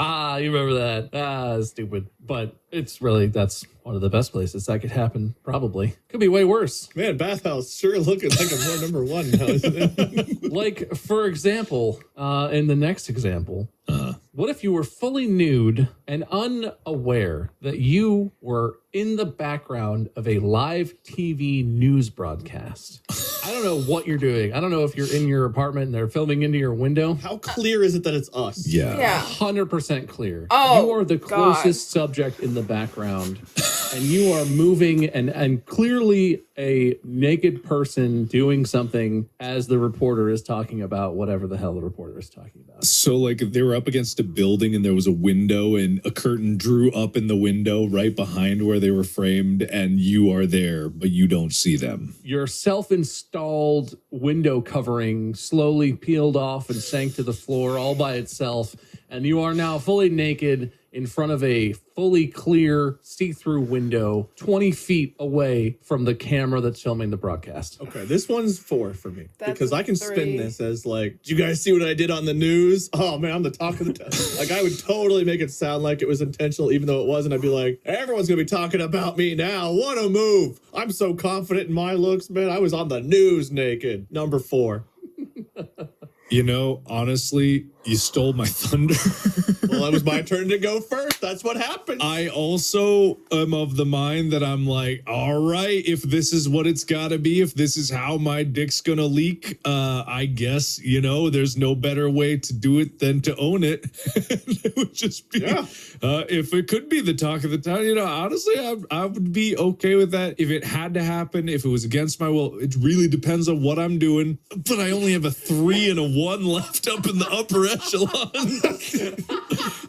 you remember that? Stupid. But it's really, that's one of the best places that could happen, probably. Could be way worse. Man, bathhouse sure looking like a more number 1 now, isn't it? Like, for example, in the next example, what if you were fully nude and unaware that you were in the background of a live TV news broadcast? I don't know what you're doing. I don't know if you're in your apartment and they're filming into your window. How clear is it that it's us? Yeah. 100% clear. Oh, you are the God. closest subject in the background, and you are moving and clearly a naked person doing something as the reporter is talking about whatever the hell the reporter is talking about. So, like, if they were up against a building and there was a window and a curtain drew up in the window right behind where they were framed, and you are there, but you don't see them. Your self-installed window covering slowly peeled off and sank to the floor all by itself, and you are now fully naked in front of a fully clear, see-through window 20 feet away from the camera that's filming the broadcast. Okay, this one's 4 for me. That's because I can spin 3. this as like, did you guys see what I did on the news? Oh man, I'm the talk of the town. Like, I would totally make it sound like it was intentional, even though it wasn't. I'd be like, everyone's gonna be talking about me now. What a move. I'm so confident in my looks, man. I was on the news naked. Number 4. You know, honestly, you stole my thunder. Well, that was my turn to go first. That's what happened. I also am of the mind that I'm like, all right, if this is what it's got to be, if this is how my dick's going to leak, I guess, you know, there's no better way to do it than to own it. It would just be, if it could be the talk of the town, you know, honestly, I would be okay with that. If it had to happen, if it was against my will, it really depends on what I'm doing. But I only have a 3 and a 1 left up in the upper echelon.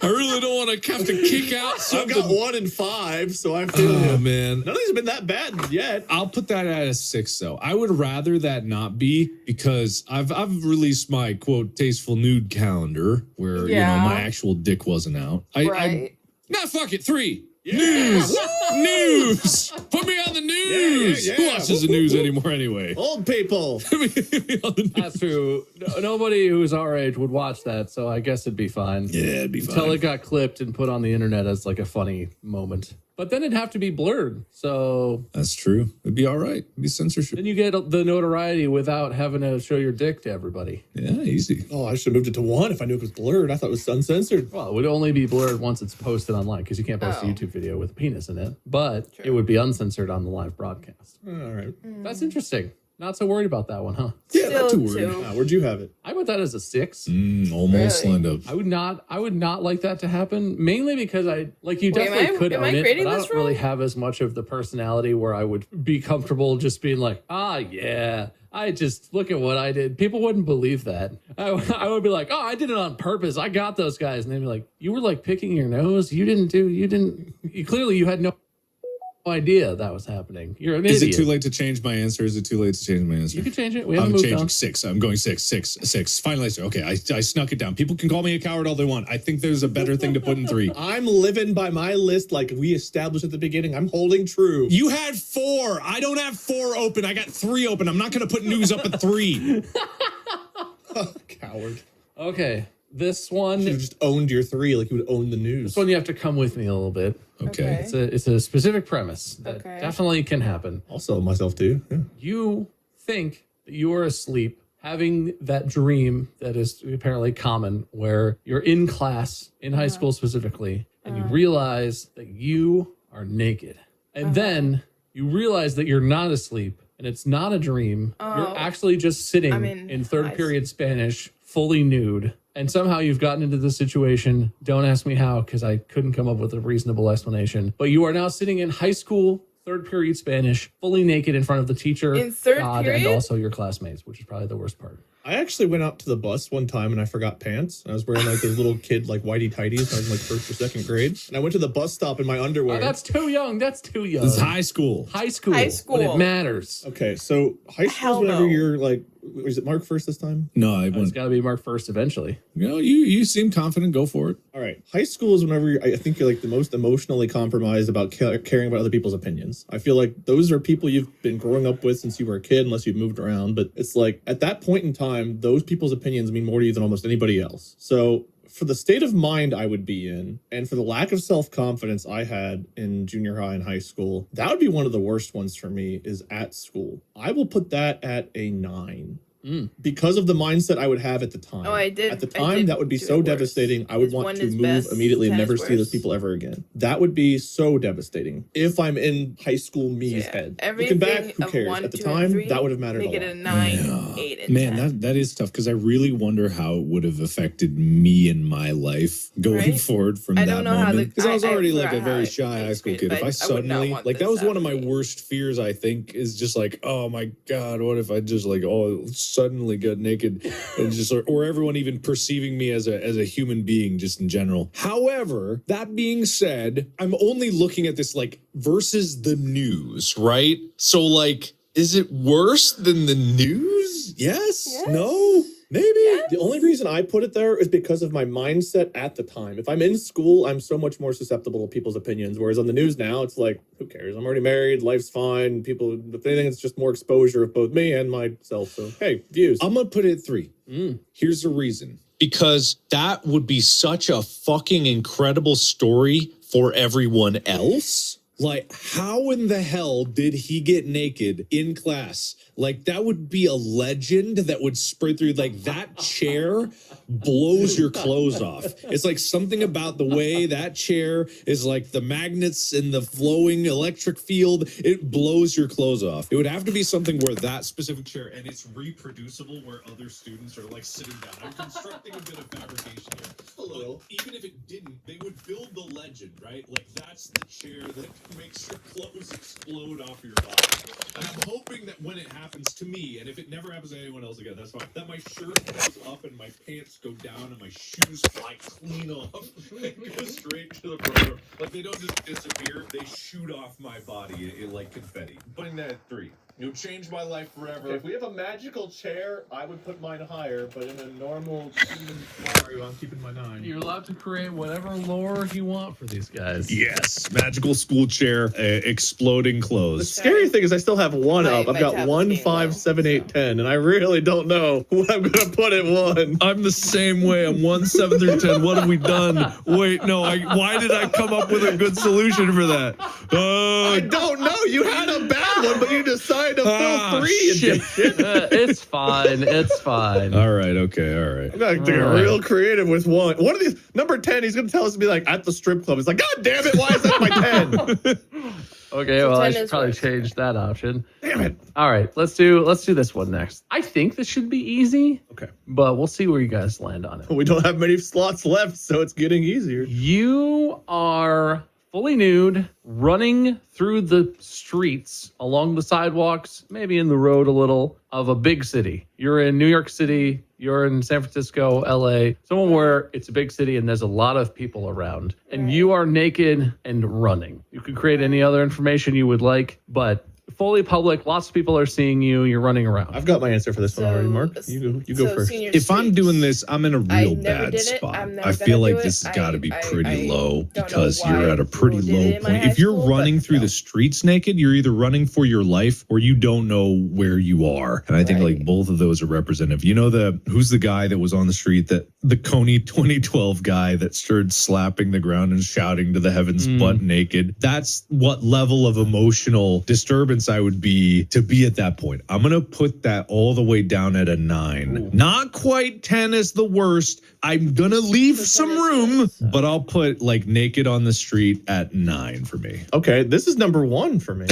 I really don't want to have to kick out something. I've got 1 and 5, so I feel Oh, man. none of these have been that bad yet. I'll put that at a 6, though. I would rather that not be, because I've released my, quote, tasteful nude calendar where, you know, my actual dick wasn't out. Nah, fuck it. 3. Yeah. News. News. Put me on the news. Yeah. Who watches the news anymore anyway? Old people. That's true. Nobody who's our age would watch that, so I guess it'd be fine. Yeah, it'd be fine. Until it got clipped and put on the internet as like a funny moment. But then it'd have to be blurred. So that's true. It'd be all right. It'd be censorship. Then you get the notoriety without having to show your dick to everybody. Yeah, easy. Oh, I should have moved it to 1 if I knew it was blurred. I thought it was uncensored. Well, it would only be blurred once it's posted online because you can't post a YouTube video with a penis in it. But it would be uncensored on the live broadcast. All right. That's interesting. Not so worried about that one, huh? Yeah, not too Still worried. 2. Where'd you have it? I put that as a 6. Almost Really? lined up. I would not like that to happen, mainly because I like you definitely could am I own it, grading but I this don't really wrong? have as much of the personality where I would be comfortable just being like, yeah, I just look at what I did. People wouldn't believe that. I would be like, oh, I did it on purpose. I got those guys, and they'd be like, you were like picking your nose. You clearly you had no idea that was happening. You're an Is idiot. it too late to change my answer? Is it too late to change my answer? You can change it. We haven't I'm moved changing on. 6. I'm going 6. Final answer. Okay, I snuck it down. People can call me a coward all they want. I think there's a better thing to put in 3. I'm living by my list like we established at the beginning. I'm holding true. You had 4. I don't have 4 open. I got 3 open. I'm not going to put news up at 3. Coward. Okay, this one. You should have just owned your 3 like you would own the news. This one you have to come with me a little bit. Okay. It's a specific premise that Okay. definitely can happen. I'll sell myself too. Yeah. You think that you are asleep, having that dream that is apparently common, where you're in class, in high school specifically, and you realize that you are naked. And then you realize that you're not asleep and it's not a dream. You're actually just sitting I'm in in third high period Spanish, fully nude. And somehow you've gotten into this situation. Don't ask me how, because I couldn't come up with a reasonable explanation. But you are now sitting in high school, third period Spanish, fully naked in front of the teacher, In third God, period? and also your classmates, which is probably the worst part. I actually went out to the bus one time and I forgot pants. I was wearing like those little kid like whitey tighties. I was in like 1st or 2nd grade. And I went to the bus stop in my underwear. Oh, that's too young. That's too young. This is high school. High school. High When school. it matters. Okay, so high school Hell is whenever no. you're like, was it Mark first this time? No, I It's went. got to be marked first eventually. You know, you seem confident. Go for it. All right. High school is whenever I think you're like the most emotionally compromised about caring about other people's opinions. I feel like those are people you've been growing up with since you were a kid, unless you've moved around. But it's like at that point in time, those people's opinions mean more to you than almost anybody else. So for the state of mind I would be in, and for the lack of self-confidence I had in junior high and high school, that would be one of the worst ones for me is at school. I will put that at a 9. Because of the mindset I would have at the time. Oh, I did. At the I time, did that would be do so it worse. devastating. I would Is want one to is move best, immediately and 10 never is see those worse. people ever again. That would be so devastating. If I'm in high school me's head. Looking back, who of cares? 1, At the 2, and time, 3, that would have mattered a make lot. it a 9, Yeah. 8, and Man, 10. that is tough because I really wonder how it would have affected me and my life going Right? forward from I that don't know how moment. the- Because I was I already like forgot a how very it shy high school experienced, kid. If but I I would not suddenly, want like, that this was one of my happening. worst fears, I think, is just like, oh my God, what if I just like, suddenly got naked and just, or everyone even perceiving me as a human being just in general. However, that being said, I'm only looking at this like versus the news, right? So like, is it worse than the news? Yes? No? Maybe? The only reason I put it there is because of my mindset at the time. If I'm in school, I'm so much more susceptible to people's opinions. Whereas on the news now, it's like, who cares? I'm already married. Life's fine. People, if anything, it's just more exposure of both me and myself. So, hey, views. I'm going to put it at 3. Here's the reason. Because that would be such a fucking incredible story for everyone else. Like, how in the hell did he get naked in class? Like, that would be a legend that would spread through. Like, that chair blows your clothes off. It's like something about the way that chair is like the magnets and the flowing electric field. It blows your clothes off. It would have to be something where that specific chair, and it's reproducible where other students are like sitting down. I'm constructing a bit of fabrication here. Just a little. Even if it didn't, they would build the legend, right? Like, that's the chair that makes your clothes explode off your body. And I'm hoping that when it happens to me, and if it never happens to anyone else again, that's fine, that my shirt goes up and my pants go down and my shoes fly clean off and go straight to the floor. Like, they don't just disappear, they shoot off my body like confetti. Putting that at 3. You'll change my life forever. If we have a magical chair, I would put mine higher, but in a normal human scenario, I'm keeping my 9. You're allowed to create whatever lore you want for these guys. Yes, magical school chair, exploding The clothes. scary thing is I still have 1 up. I've my got tablet's 1, getting 5, low, 7, 8, 10, and I really don't know what I'm going to put at 1. I'm the same way. I'm 1, 7 through 10. What have we done? Wait, no. Why did I come up with a good solution for that? I don't know. You had a bad one, but you decided to fill 3 and shit. shit. It's fine. It's fine. All right. Okay. All right. I'm going to get real creative with 1. One of these, number 10, he's going to tell us to be like at the strip club. It's like, God damn it, why is that my 10? Okay, So well, I 10 should is probably worse. change that option. Damn it. All right, let's do this one next. I think this should be easy. Okay. But we'll see where you guys land on it. We don't have many slots left, so it's getting easier. You are fully nude, running through the streets, along the sidewalks, maybe in the road a little, of a big city. You're in New York City, you're in San Francisco, LA, somewhere where it's a big city and there's a lot of people around. And you are naked and running. You can create any other information you would like, but fully public, lots of people are seeing you, you're running around. I've got my answer for this one already, Mark. You go first. senior If I'm streets. doing this, I'm in a I real never bad did it. spot. I'm never I feel gonna like do this it. has got to be I pretty low don't know because why you're at a pretty people did low it in my point. high If you're school, running but through no. the streets naked, you're either running for your life or you don't know where you are. And I think like both of those are representative. You know, who's the guy that was on the street, that the Coney 2012 guy that started slapping the ground and shouting to the heavens butt naked? That's what level of emotional disturbance I would be to be at that point. I'm going to put that all the way down at a 9. Ooh. Not quite 10 is the worst. I'm going to leave some room, but I'll put like naked on the street at 9 for me. Okay, this is number 1 for me.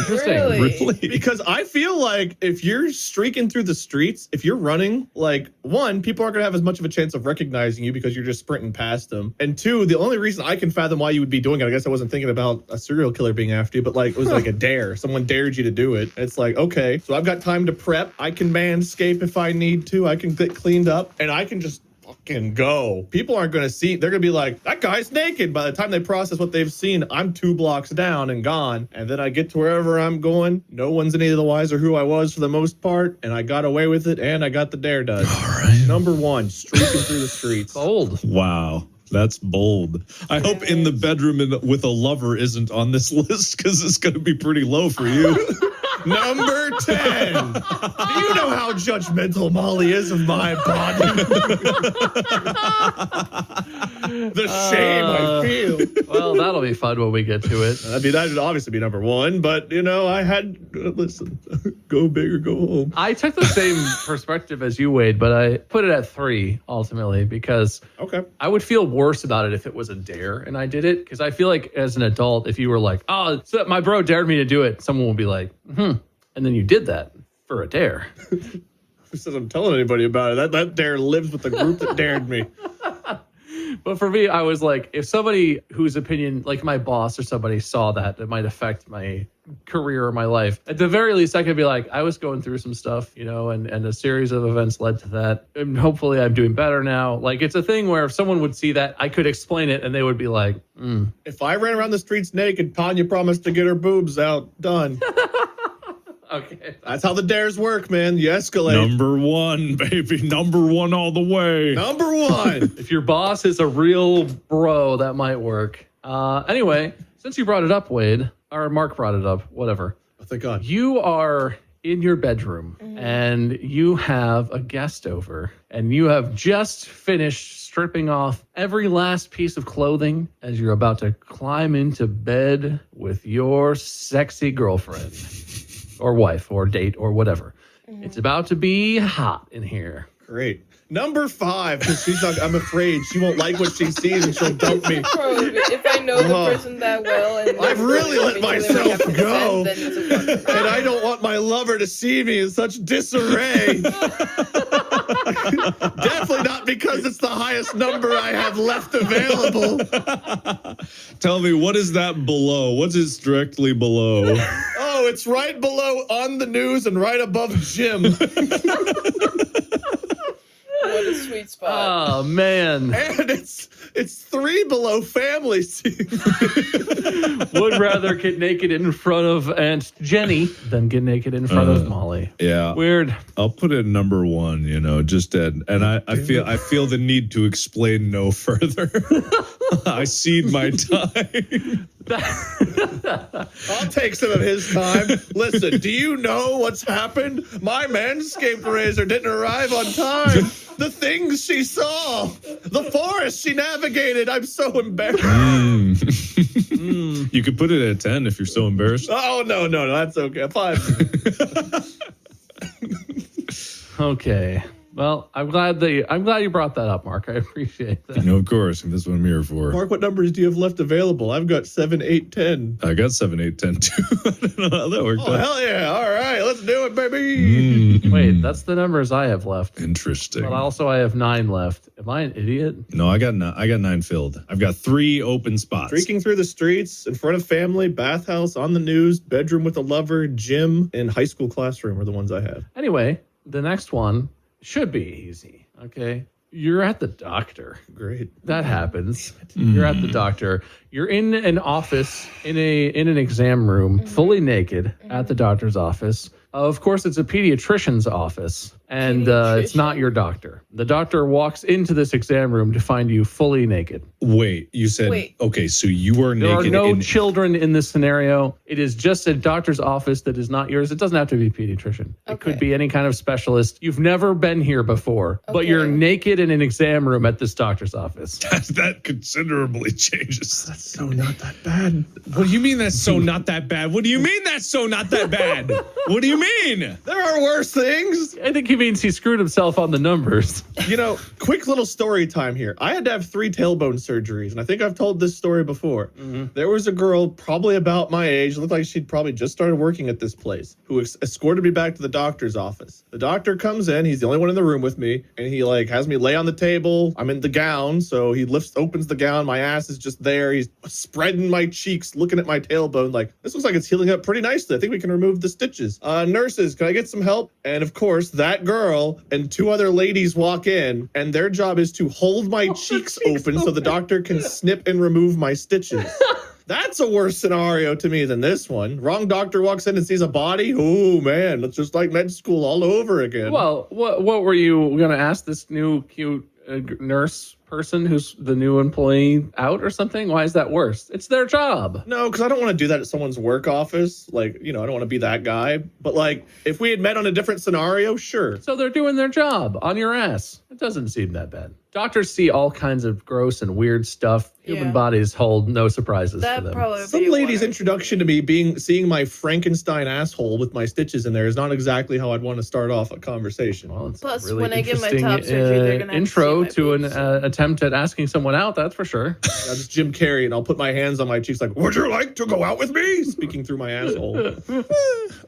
Interesting. Really? Because I feel like if you're streaking through the streets, if you're running, like, 1, people aren't going to have as much of a chance of recognizing you because you're just sprinting past them. And 2, the only reason I can fathom why you would be doing it, I guess I wasn't thinking about a serial killer being after you, but like it was like a dare. Someone dared you to do it. It's like, okay, so I've got time to prep. I can manscape if I need to. I can get cleaned up and I can just fucking go. People aren't going to see. They're going to be like, that guy's naked. By the time they process what they've seen, I'm 2 blocks down and gone. And then I get to wherever I'm going. No one's any of the wiser who I was for the most part. And I got away with it. And I got the dare done. All right. Number 1, streaking through the streets. Bold. Wow. That's bold. I hope in the bedroom with a lover isn't on this list because it's going to be pretty low for you. Number 10. Do you know how judgmental Molly is of my body? The shame I feel. Well, that'll be fun when we get to it. I mean, that would obviously be number one, but I had listen, go big or go home. I took the same perspective as you, Wade, but I put it at 3 ultimately because I would feel worse about it if it was a dare and I did it. Because I feel like as an adult, if you were like, "Oh, so my bro dared me to do it," someone will be like, and then you did that for a dare. Who says I'm telling anybody about it? That dare lives with the group that dared me. But for me, I was like, if somebody whose opinion, like my boss or somebody, saw that might affect my career or my life, at the very least, I could be like, I was going through some stuff, and a series of events led to that. And hopefully I'm doing better now. Like, it's a thing where if someone would see that, I could explain it and they would be like, If I ran around the streets naked, Tanya promised to get her boobs out. Done. Okay. That's how the dares work, man. You escalate. Number 1, baby. Number 1 all the way. Number 1. If your boss is a real bro, that might work. Anyway, since you brought it up, Wade, or Mark brought it up, whatever. Oh, thank God. You are in your bedroom and you have a guest over and you have just finished stripping off every last piece of clothing as you're about to climb into bed with your sexy girlfriend or wife or date or whatever. It's about to be hot in here. Great. Number 5, because she's not, I'm afraid she won't like what she sees and she'll dump me. Bro, if I know the person that well and I've really let myself go. Then it's a And I don't want my lover to see me in such disarray. Definitely not because it's the highest number I have left available. Tell me, what is that below? What's it directly below? Oh, it's right below on the news and right above Jim. What a sweet spot. Oh, man. And it's 3 below family scene. Would rather get naked in front of Aunt Jenny than get naked in front of Molly. Yeah. Weird. I'll put it number 1, just and I feel the need to explain no further. I cede my time. I'll take some of his time. Listen, do you know what's happened? My Manscaped razor didn't arrive on time. The things she saw, the forest she navigated. I'm so embarrassed. You could put it at 10 if you're so embarrassed. Oh, no, that's okay. 5. Okay. Well, I'm glad you brought that up, Mark. I appreciate that. Of course. That's what I'm here for. Mark, what numbers do you have left available? I've got 7, 8, 10. I got 7, 8, 10 too. I don't know how that worked Oh, out. hell yeah. All right. Let's do it, baby. Wait, that's the numbers I have left. Interesting. But also I have 9 left. Am I an idiot? No, I got 9 filled. I've got 3 open spots. Streaking through the streets, in front of family, bathhouse, on the news, bedroom with a lover, gym, and high school classroom are the ones I have. Anyway, the next one should be easy. Okay. You're at the doctor. Great. That happens. You're at the doctor. You're in an office, in an exam room, fully naked at the doctor's office. Of course, it's a pediatrician's office, and it's not your doctor. The doctor walks into this exam room to find you fully naked. Wait, you said, okay, so you are There naked. are no children in this scenario. It is just a doctor's office that is not yours. It doesn't have to be a pediatrician. It could be any kind of specialist. You've never been here before, but you're naked in an exam room at this doctor's office. That considerably changes. That's so not that bad. What do you mean that's so not that bad? What do you mean that's so not that bad? What do you mean? There are worse things. I think he means he screwed himself on the numbers. Quick little story time here. I had to have 3 tailbone surgeries, and I think I've told this story before. There was a girl probably about my age, looked like she'd probably just started working at this place, who escorted me back to the doctor's office. The doctor comes in, he's the only one in the room with me, and he has me lay on the table. I'm in the gown, so he opens the gown, my ass is just there. He's spreading my cheeks, looking at my tailbone like, this looks like it's healing up pretty nicely. I think we can remove the stitches. Nurses, can I get some help? And of course, that girl and 2 other ladies walk in, and their job is to hold my cheeks open so the doctor can snip and remove my stitches. That's a worse scenario to me than this one. Wrong doctor walks in and sees a body. Oh man, it's just like med school all over again. Well, what were you going to ask this new cute nurse person who's the new employee out or something? Why is that worse? It's their job. No, because I don't want to do that at someone's work office. I don't want to be that guy. But if we had met on a different scenario, sure. So they're doing their job on your ass. It doesn't seem that bad. doctors see all kinds of gross and weird stuff. Human Yeah. bodies hold no surprises That for them. probably would Some be lady's what I- introduction to me seeing my Frankenstein asshole with my stitches in there is not exactly how I'd want to start off a conversation. Well, it's Plus, a really when I get my interesting, top surgery, they're gonna have intro to see my to an boobs. attempt at asking someone out. That's for sure. I'm just Jim Carrey, and I'll put my hands on my cheeks like, would you like to go out with me? Speaking through my asshole.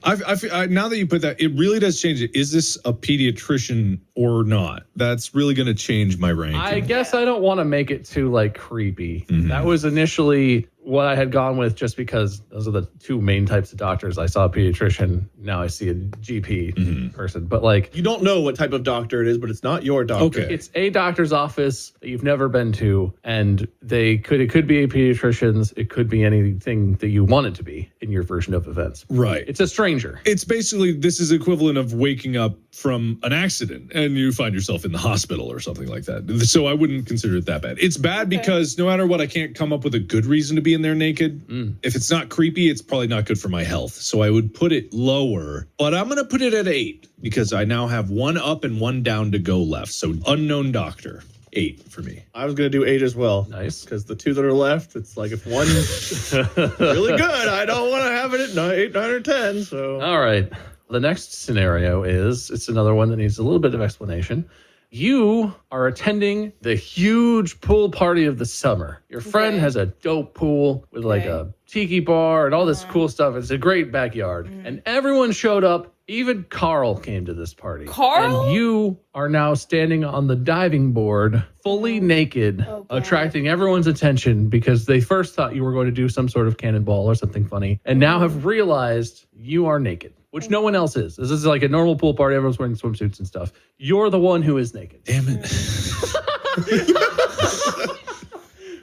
Now that you put that, it really does change it. Is this a pediatrician or not? That's really going to change my ranking. I guess I don't want to make it too like creepy. Mhm. That was initially what I had gone with, just because those are the two main types of doctors. I saw a pediatrician. Now I see a GP person. But like, You don't know what type of doctor it is, but it's not your doctor. Okay. it's a doctor's office that you've never been to, and it could be a pediatrician's. It could be anything that you want it to be in your version of events. Right. It's a stranger. It's basically, this is equivalent of waking up from an accident and you find yourself in the hospital or something like that. So I wouldn't consider it that bad. It's bad because no matter what, I can't come up with a good reason to be in there naked. If it's not creepy, it's probably not good for my health. So I would put it lower, but I'm going to put it at 8 because I now have 1 up and 1 down to go left. So unknown doctor, 8 for me. I was going to do 8 as well. Nice. Because the 2 that are left, it's like if one's really good, I don't want to have it at 8, 9, or 10. So All right. The next scenario it's another one that needs a little bit of explanation. You are attending the huge pool party of the summer. Your friend has a dope pool with like a tiki bar and all this cool stuff. It's a great backyard. And everyone showed up. Even Carl came to this party. Carl? And you are now standing on the diving board, fully naked, attracting everyone's attention because they first thought you were going to do some sort of cannonball or something funny, and now have realized you are naked, which no one else is. This is like a normal pool party. Everyone's wearing swimsuits and stuff. You're the one who is naked. Damn it.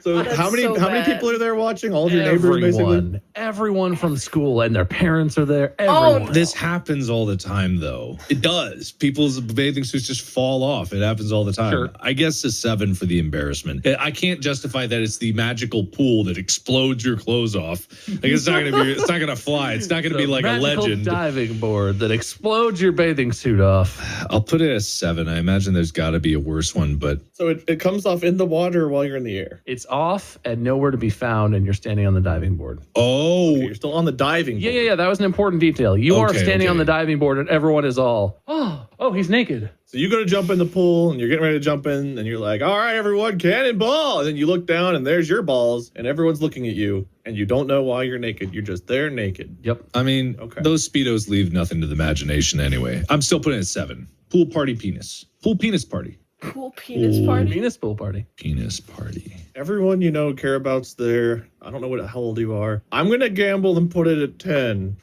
So That's how many so many bad. people are there watching? All of your neighbors, basically. Everyone from school and their parents are there. Everyone. no. This happens all the time, though. It does. People's bathing suits just fall off. It happens all the time. Sure. I guess a 7 for the embarrassment. I can't justify that it's the magical pool that explodes your clothes off. Like it's not gonna be. It's not gonna fly. It's not gonna be like a magical legend. diving board that explodes your bathing suit off. I'll put it as 7. I imagine there's got to be a worse one, but So it comes off in the water while you're in the air. It's off and nowhere to be found, and you're standing on the diving board. oh, You're still on the diving board. Yeah. That was an important detail. You are Okay, standing on okay. the diving board, and everyone is all, oh, he's naked. So you go to jump in the pool, and you're getting ready to jump in, and you're like, all right, everyone, cannonball. And then you look down, and there's your balls, and everyone's looking at you, and you don't know why you're naked. You're just there naked. Yep. I mean, Okay. those Speedos leave nothing to the imagination anyway. I'm still putting it at 7. Pool party penis. Pool penis party. Cool penis party. Penis pool party. Penis party. Everyone you know care about's there. I don't know how old you are. I'm going to gamble and put it at 10.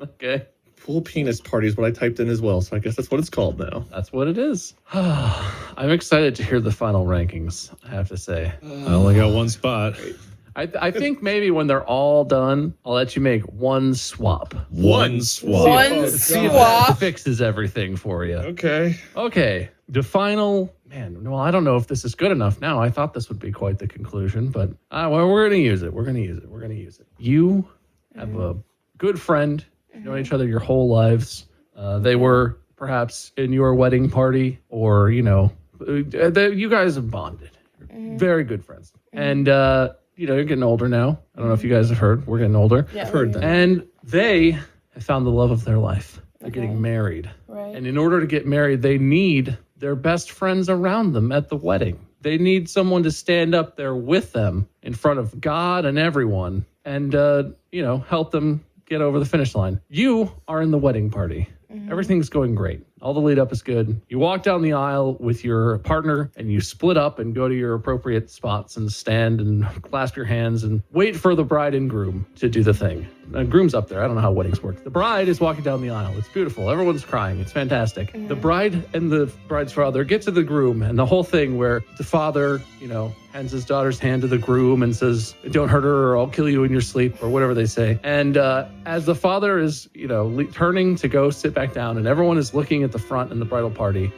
Okay. Pool penis party is what I typed in as well, so I guess that's what it's called now. That's what it is. I'm excited to hear the final rankings, I have to say. I only got 1 spot. I think maybe when they're all done, I'll let you make one swap. One swap. One See if swap. that fixes everything for you. Okay. Okay. The final, man, well, I don't know if this is good enough now. I thought this would be quite the conclusion, but well, we're going to use it. We're going to use it. We're going to use it. You have a good friend. You've known each other your whole lives. They were perhaps in your wedding party, or, you guys have bonded. Very good friends. And, you're getting older now. I don't know if you guys have heard. We're getting older. Yeah, I've heard that. And they have found the love of their life. They're getting married. Right. And in order to get married, they need their best friends around them at the wedding. They need someone to stand up there with them in front of God and everyone and, help them get over the finish line. You are in the wedding party. Everything's going great. All the lead up is good. You walk down the aisle with your partner and you split up and go to your appropriate spots and stand and clasp your hands and wait for the bride and groom to do the thing. Groom's up there. I don't know how weddings work. The bride is walking down the aisle. It's beautiful. Everyone's crying. It's fantastic. The bride and the bride's father get to the groom, and the whole thing where the father, hands his daughter's hand to the groom and says, "Don't hurt her or I'll kill you in your sleep," or whatever they say. And as the father is, turning to go sit back down and everyone is looking at the front in the bridal party,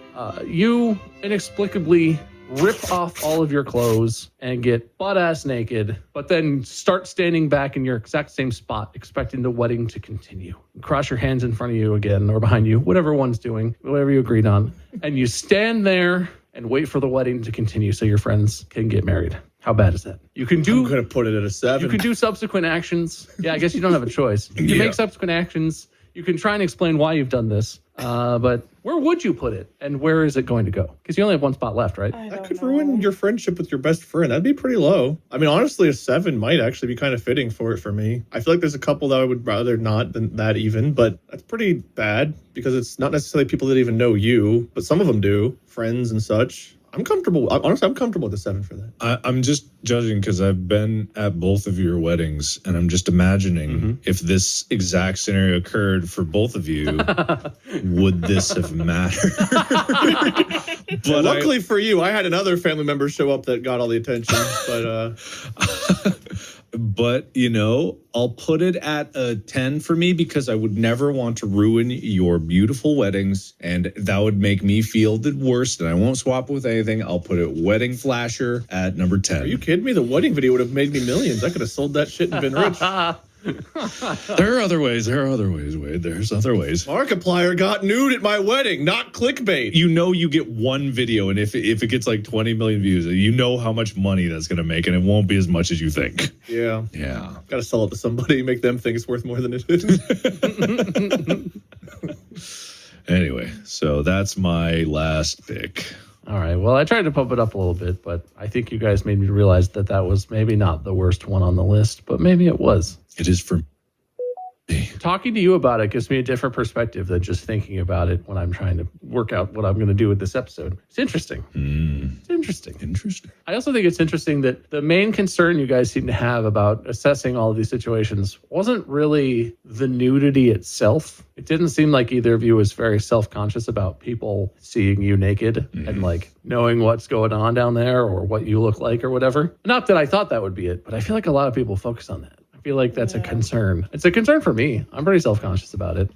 you inexplicably rip off all of your clothes and get butt-ass naked, but then start standing back in your exact same spot, expecting the wedding to continue. Cross your hands in front of you again or behind you, whatever one's doing, whatever you agreed on. And you stand there and wait for the wedding to continue so your friends can get married. How bad is that? You can do. I'm gonna put it at a 7. You can do subsequent actions. Yeah, I guess you don't have a choice. You can make subsequent actions. You can try and explain why you've done this. But where would you put it? And where is it going to go? Because you only have one spot left, right? That could ruin your friendship with your best friend. That'd be pretty low. I mean, honestly, a 7 might actually be kind of fitting for it for me. I feel like there's a couple that I would rather not than that even, but that's pretty bad because it's not necessarily people that even know you, but some of them do, friends and such. I'm comfortable. Honestly, I'm comfortable with the 7 for that. I'm just judging because I've been at both of your weddings, and I'm just imagining if this exact scenario occurred for both of you, would this have mattered? But luckily for you, I had another family member show up that got all the attention. But you know, I'll put it at a 10 for me because I would never want to ruin your beautiful weddings, and that would make me feel the worst, and I won't swap with anything. I'll put it wedding flasher at number 10. Are you kidding me? The wedding video would have made me millions. I could have sold that shit and been rich. There are other ways, Wade. There's other ways. Markiplier got nude at my wedding, not clickbait. You know you get one video, and if it gets like 20 million views, you know how much money that's going to make, and it won't be as much as you think. Yeah. Yeah. Got to sell it to somebody, make them think it's worth more than it is. Anyway, so that's my last pick. All right. Well, I tried to pump it up a little bit, but I think you guys made me realize that that was maybe not the worst one on the list, but maybe it was. It is for me. Talking to you about it gives me a different perspective than just thinking about it when I'm trying to work out what I'm going to do with this episode. It's interesting. It's interesting. Interesting. I also think it's interesting that the main concern you guys seem to have about assessing all of these situations wasn't really the nudity itself. It didn't seem like either of you was very self-conscious about people seeing you naked and like knowing what's going on down there or what you look like or whatever. Not that I thought that would be it, but I feel like a lot of people focus on that. I feel like that's a concern. It's a concern for me. I'm pretty self-conscious about it.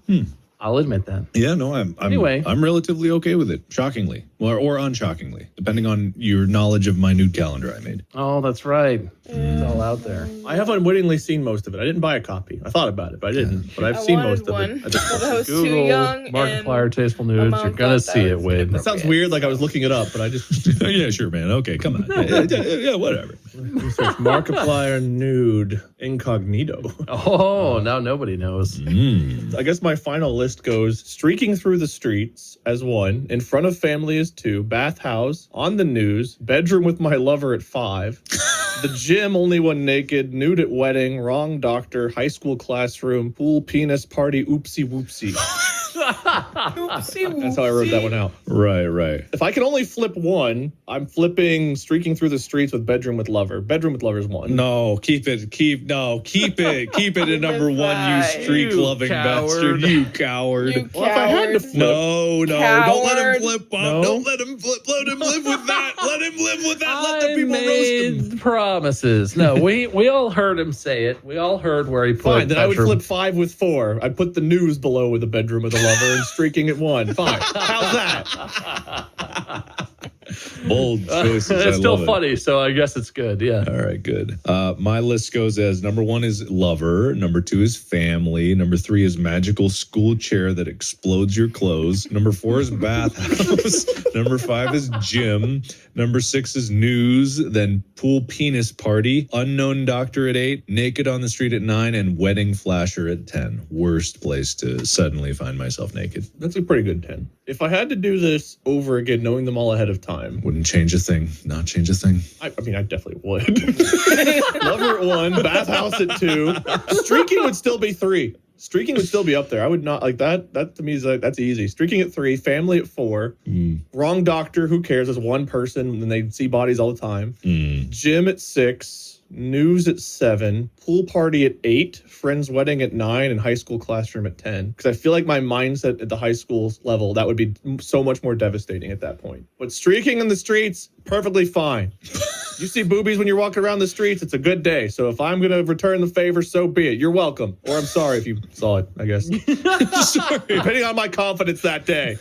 I'll admit that. Yeah, no, I'm relatively okay with it, shockingly, or unshockingly, depending on your knowledge of my nude calendar I made. Oh, that's right. It's all out there. I have unwittingly seen most of it. I didn't buy a copy. I thought about it, but I didn't. But I've seen most of it. But I was Google too young. Markiplier tasteful nudes. You're gonna see it, Wade. That sounds weird, like I was looking it up, but I just. Yeah, sure, man. Okay, come on. Yeah, whatever. Research Markiplier nude incognito. Oh, now nobody knows. I guess my final list goes streaking through the streets as 1, in front of family as 2, bathhouse, on the news, bedroom with my lover at 5, the gym only one naked, nude at wedding, wrong doctor, high school classroom, pool penis party, oopsie whoopsie. That's how I wrote that one out. Right. If I can only flip one, I'm flipping streaking through the streets with bedroom with lover. Bedroom with lover is 1. No, keep it at number 1, you streak loving bastard. You coward. Well, if I had to flip. No, Coward. don't let him flip. No. Don't let him flip. Let him live with that. Let him live with that. Let the I people roast him. made promises. No, we all heard him say it. We all heard where he put. Fine, then I would bedroom. flip 5 with 4. I'd put the news below with the bedroom with the lover and streaking at 1. Fine. How's that? Bold choices. It's still funny, so I guess it's good. Yeah. All right, good. My list goes as number 1 is lover, number 2 is family, number 3 is magical school chair that explodes your clothes, number 4 is bathhouse, number 5 is gym, number 6 is news, then pool penis party, unknown doctor at 8, naked on the street at 9, and wedding flasher at 10. Worst place to suddenly find myself naked. That's a pretty good 10. If I had to do this over again, knowing them all ahead of time, Wouldn't change a thing. Not change a thing. I mean, I definitely would. Lover at 1, bathhouse at 2. Streaking would still be 3. Streaking would still be up there. I would not like that. That to me is like, that's easy. Streaking at 3, family at 4, wrong doctor. Who cares? There's one person, and they see bodies all the time. Gym at 6, news at 7, pool party at 8, friend's wedding at 9, and high school classroom at 10. Because I feel like my mindset at the high school level, that would be so much more devastating at that point. But streaking in the streets, perfectly fine. You see boobies when you're walking around the streets, it's a good day. So if I'm going to return the favor, so be it. You're welcome. Or I'm sorry if you saw it, I guess. Sorry. Depending on my confidence that day.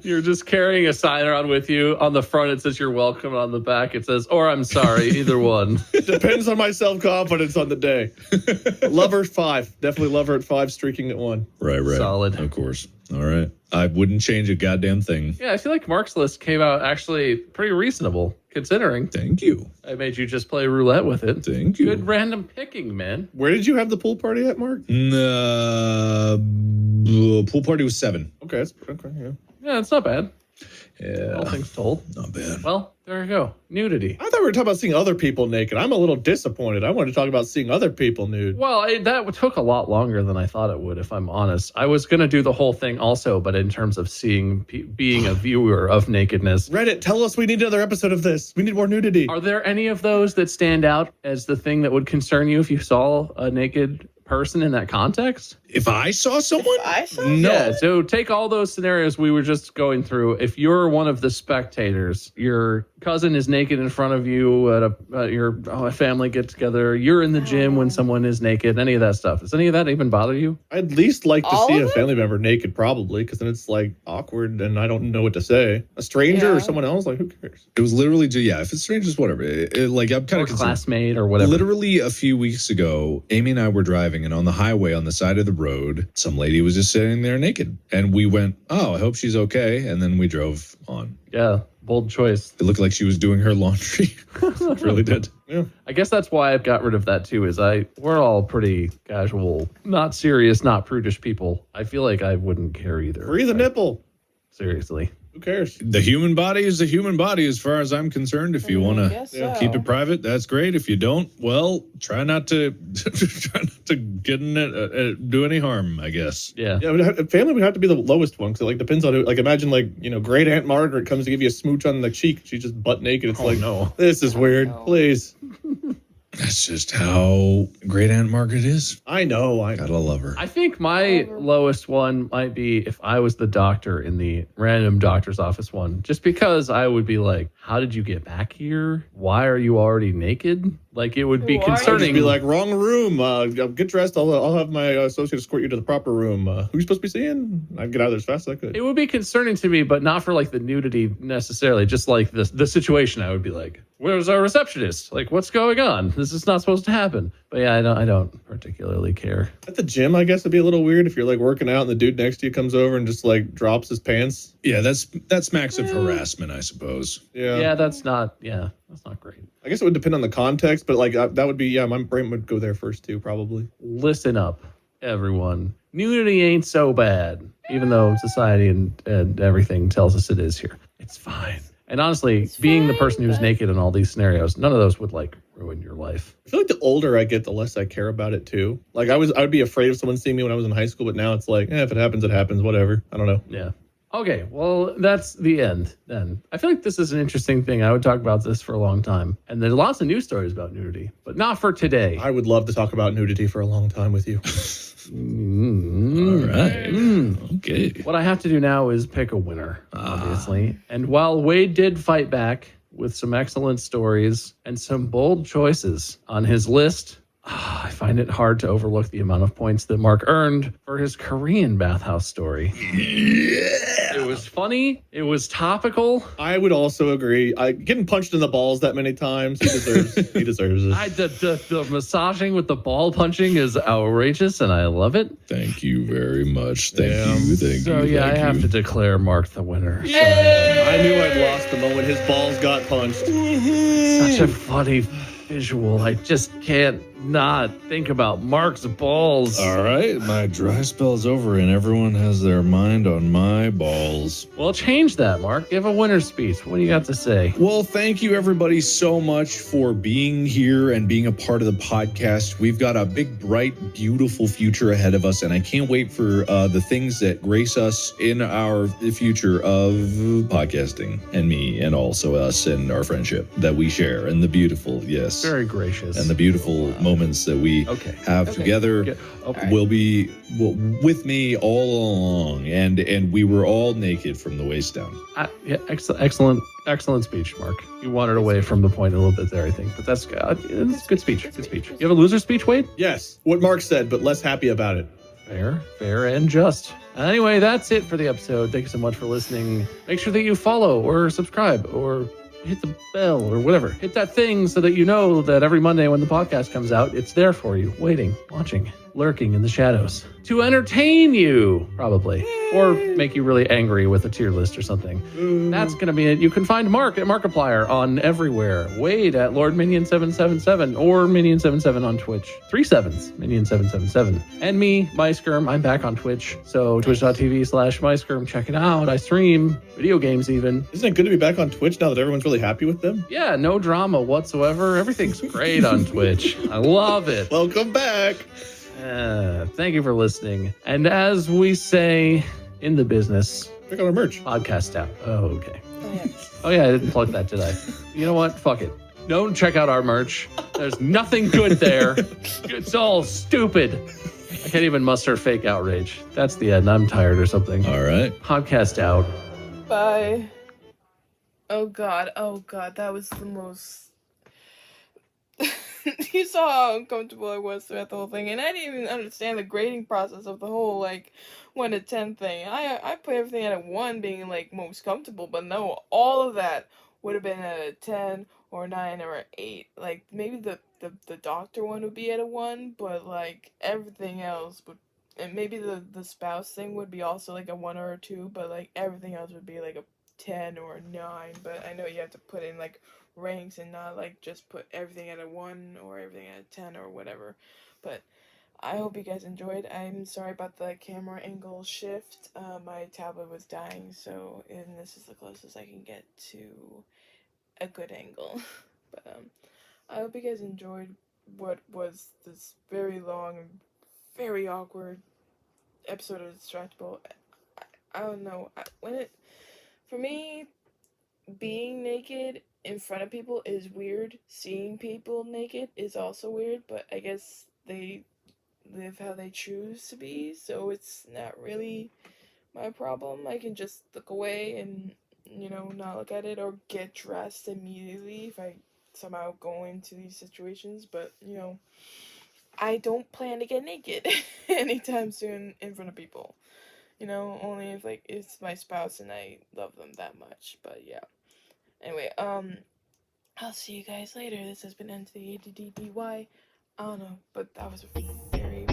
You're just carrying a sign around with you. On the front, it says you're welcome. On the back, it says, or I'm sorry, either one. Depends on my self-confidence on the day. Lover 5. Definitely lover at 5, streaking at 1. Right. Solid. Of course. All right. I wouldn't change a goddamn thing. Yeah, I feel like Mark's list came out actually pretty reasonable, considering. Thank you. I made you just play roulette with it. Thank you. Good random picking, man. Where did you have the pool party at, Mark? Pool party was 7. Okay, okay, yeah. Yeah, it's not bad. Yeah. All things told. Not bad. Well, there you go. Nudity. I thought we were talking about seeing other people naked. I'm a little disappointed. I wanted to talk about seeing other people nude. Well, that took a lot longer than I thought it would, if I'm honest. I was going to do the whole thing also, but in terms of being a viewer of nakedness. Reddit, tell us we need another episode of this. We need more nudity. Are there any of those that stand out as the thing that would concern you if you saw a naked person in that context? If I saw someone? No. Yeah, so take all those scenarios we were just going through. If you're one of the spectators, your cousin is naked in front of you at your family get together, you're in the gym when someone is naked, any of that stuff. Does any of that even bother you? I'd least like to see a family member naked, probably, because then it's like awkward and I don't know what to say. A stranger or someone else, like, who cares? It was literally just, if it's strangers, whatever. Like, I'm kind of classmate or whatever. Literally a few weeks ago, Amy and I were driving, and on the highway on the side of the road, some lady was just sitting there naked. And we went, oh, I hope she's okay. And then we drove on. Yeah, bold choice. It looked like she was doing her laundry. It really did. Yeah. I guess that's why I've got rid of that too, is we're all pretty casual, not serious, not prudish people. I feel like I wouldn't care either. Free the nipple. Seriously. Who cares? The human body is the human body as far as I'm concerned. If you want to keep it private, that's great. If you don't, well, try not to get in it, do any harm, I guess. Yeah. Family would have to be the lowest one, because it like depends on who. Like, imagine great Aunt Margaret comes to give you a smooch on the cheek. She's just butt naked. It's no. This is weird. No. Please. That's just how great Aunt Margaret is. I know. Gotta love her. I think my lowest one might be if I was the doctor in the random doctor's office one, just because I would be like, how did you get back here? Why are you already naked? Like, it would be concerning. Be like, wrong room. Get dressed. I'll have my associate escort you to the proper room. Who you supposed to be seeing? I'd get out of there as fast as I could. It would be concerning to me, but not for like the nudity necessarily. Just like the situation, I would be like, where's our receptionist? Like, what's going on? This is not supposed to happen. But yeah, I don't particularly care. At the gym, I guess it'd be a little weird if you're like working out and the dude next to you comes over and just like drops his pants. Yeah, that's massive harassment, I suppose. Yeah, that's not great. I guess it would depend on the context, but like that would be my brain would go there first too, probably. Listen up, everyone. Nudity ain't so bad, even though society and everything tells us it is here. It's fine. And honestly, being the person who's naked in all these scenarios, none of those would like ruin your life. I feel like the older I get, the less I care about it too. Like I would be afraid of someone seeing me when I was in high school, but now it's like, if it happens, it happens. Whatever. I don't know. Yeah. Okay, well, that's the end then. I feel like this is an interesting thing. I would talk about this for a long time. And there's lots of news stories about nudity, but not for today. I would love to talk about nudity for a long time with you. All right. Okay. What I have to do now is pick a winner, obviously. And while Wade did fight back with some excellent stories and some bold choices on his list, I find it hard to overlook the amount of points that Mark earned for his Korean bathhouse story. Yeah. It was funny. It was topical. I would also agree. Getting punched in the balls that many times, he deserves it. The massaging with the ball punching is outrageous, and I love it. Thank you very much. Thank you. I have to declare Mark the winner. I knew I'd lost the moment his balls got punched. Such a funny visual. I just can't not think about Mark's balls. All right, my dry spell's over and everyone has their mind on my balls. Well, change that, Mark. Give a winner's speech. What do you got to say? Well, thank you everybody so much for being here and being a part of the podcast. We've got a big, bright, beautiful future ahead of us, and I can't wait for the things that grace us in our future of podcasting, and me, and also us, and our friendship that we share, and the beautiful, yes. Very gracious. And the beautiful moments that we have together will be with me all along, and we were all naked from the waist down. Excellent speech, Mark. You wandered away from the point a little bit there, I think, but that's good speech. Good speech. You have a loser speech, Wade? Yes, what Mark said, but less happy about it. Fair and just. Anyway, that's it for the episode. Thank you so much for listening. Make sure that you follow or subscribe or hit the bell or whatever. Hit that thing so that you know that every Monday when the podcast comes out, it's there for you, waiting, watching. lurking in the shadows to entertain you, probably, or make you really angry with a tier list or something. That's going to be it. You can find Mark at Markiplier on everywhere. Wade at LordMinion777 or Minion77 on Twitch. 3 sevens, Minion777. And me, MySkirm, I'm back on Twitch. So twitch.tv/MySkirm, check it out. I stream video games even. Isn't it good to be back on Twitch now that everyone's really happy with them? Yeah, no drama whatsoever. Everything's great on Twitch. I love it. Welcome back. Thank you for listening. And as we say in the business, check out our merch. Podcast out. Oh, okay. Oh, yeah. Oh, yeah, I didn't plug that, did I? You know what? Fuck it. Don't check out our merch. There's nothing good there. It's all stupid. I can't even muster fake outrage. That's the end. I'm tired or something. All right. Podcast out. Bye. Oh god, that was the most... You saw how uncomfortable I was throughout the whole thing, and I didn't even understand the grading process of the whole, like, 1 to 10 thing. I put everything at a 1 being, like, most comfortable, but no, all of that would have been at a 10 or 9 or 8. Like, maybe the doctor one would be at a 1, but, like, everything else would... And maybe the spouse thing would be also, like, a 1 or a 2, but, like, everything else would be, like, a 10 or a 9, but I know you have to put in, like, ranks and not, like, just put everything at a 1 or everything at a 10 or whatever. But I hope you guys enjoyed. I'm sorry about the camera angle shift. My tablet was dying, so, and this is the closest I can get to a good angle. But I hope you guys enjoyed what was this very long, very awkward episode of Distractible. I don't know, for me, being naked in front of people is weird. Seeing people naked is also weird, but I guess they live how they choose to be, so it's not really my problem. I can just look away and, you know, not look at it, or get dressed immediately if I somehow go into these situations, but, you know, I don't plan to get naked anytime soon in front of people. You know, only if, like, it's my spouse and I love them that much, but yeah. Anyway, I'll see you guys later. This has been M.A.D.D.Y. I don't know, but that was very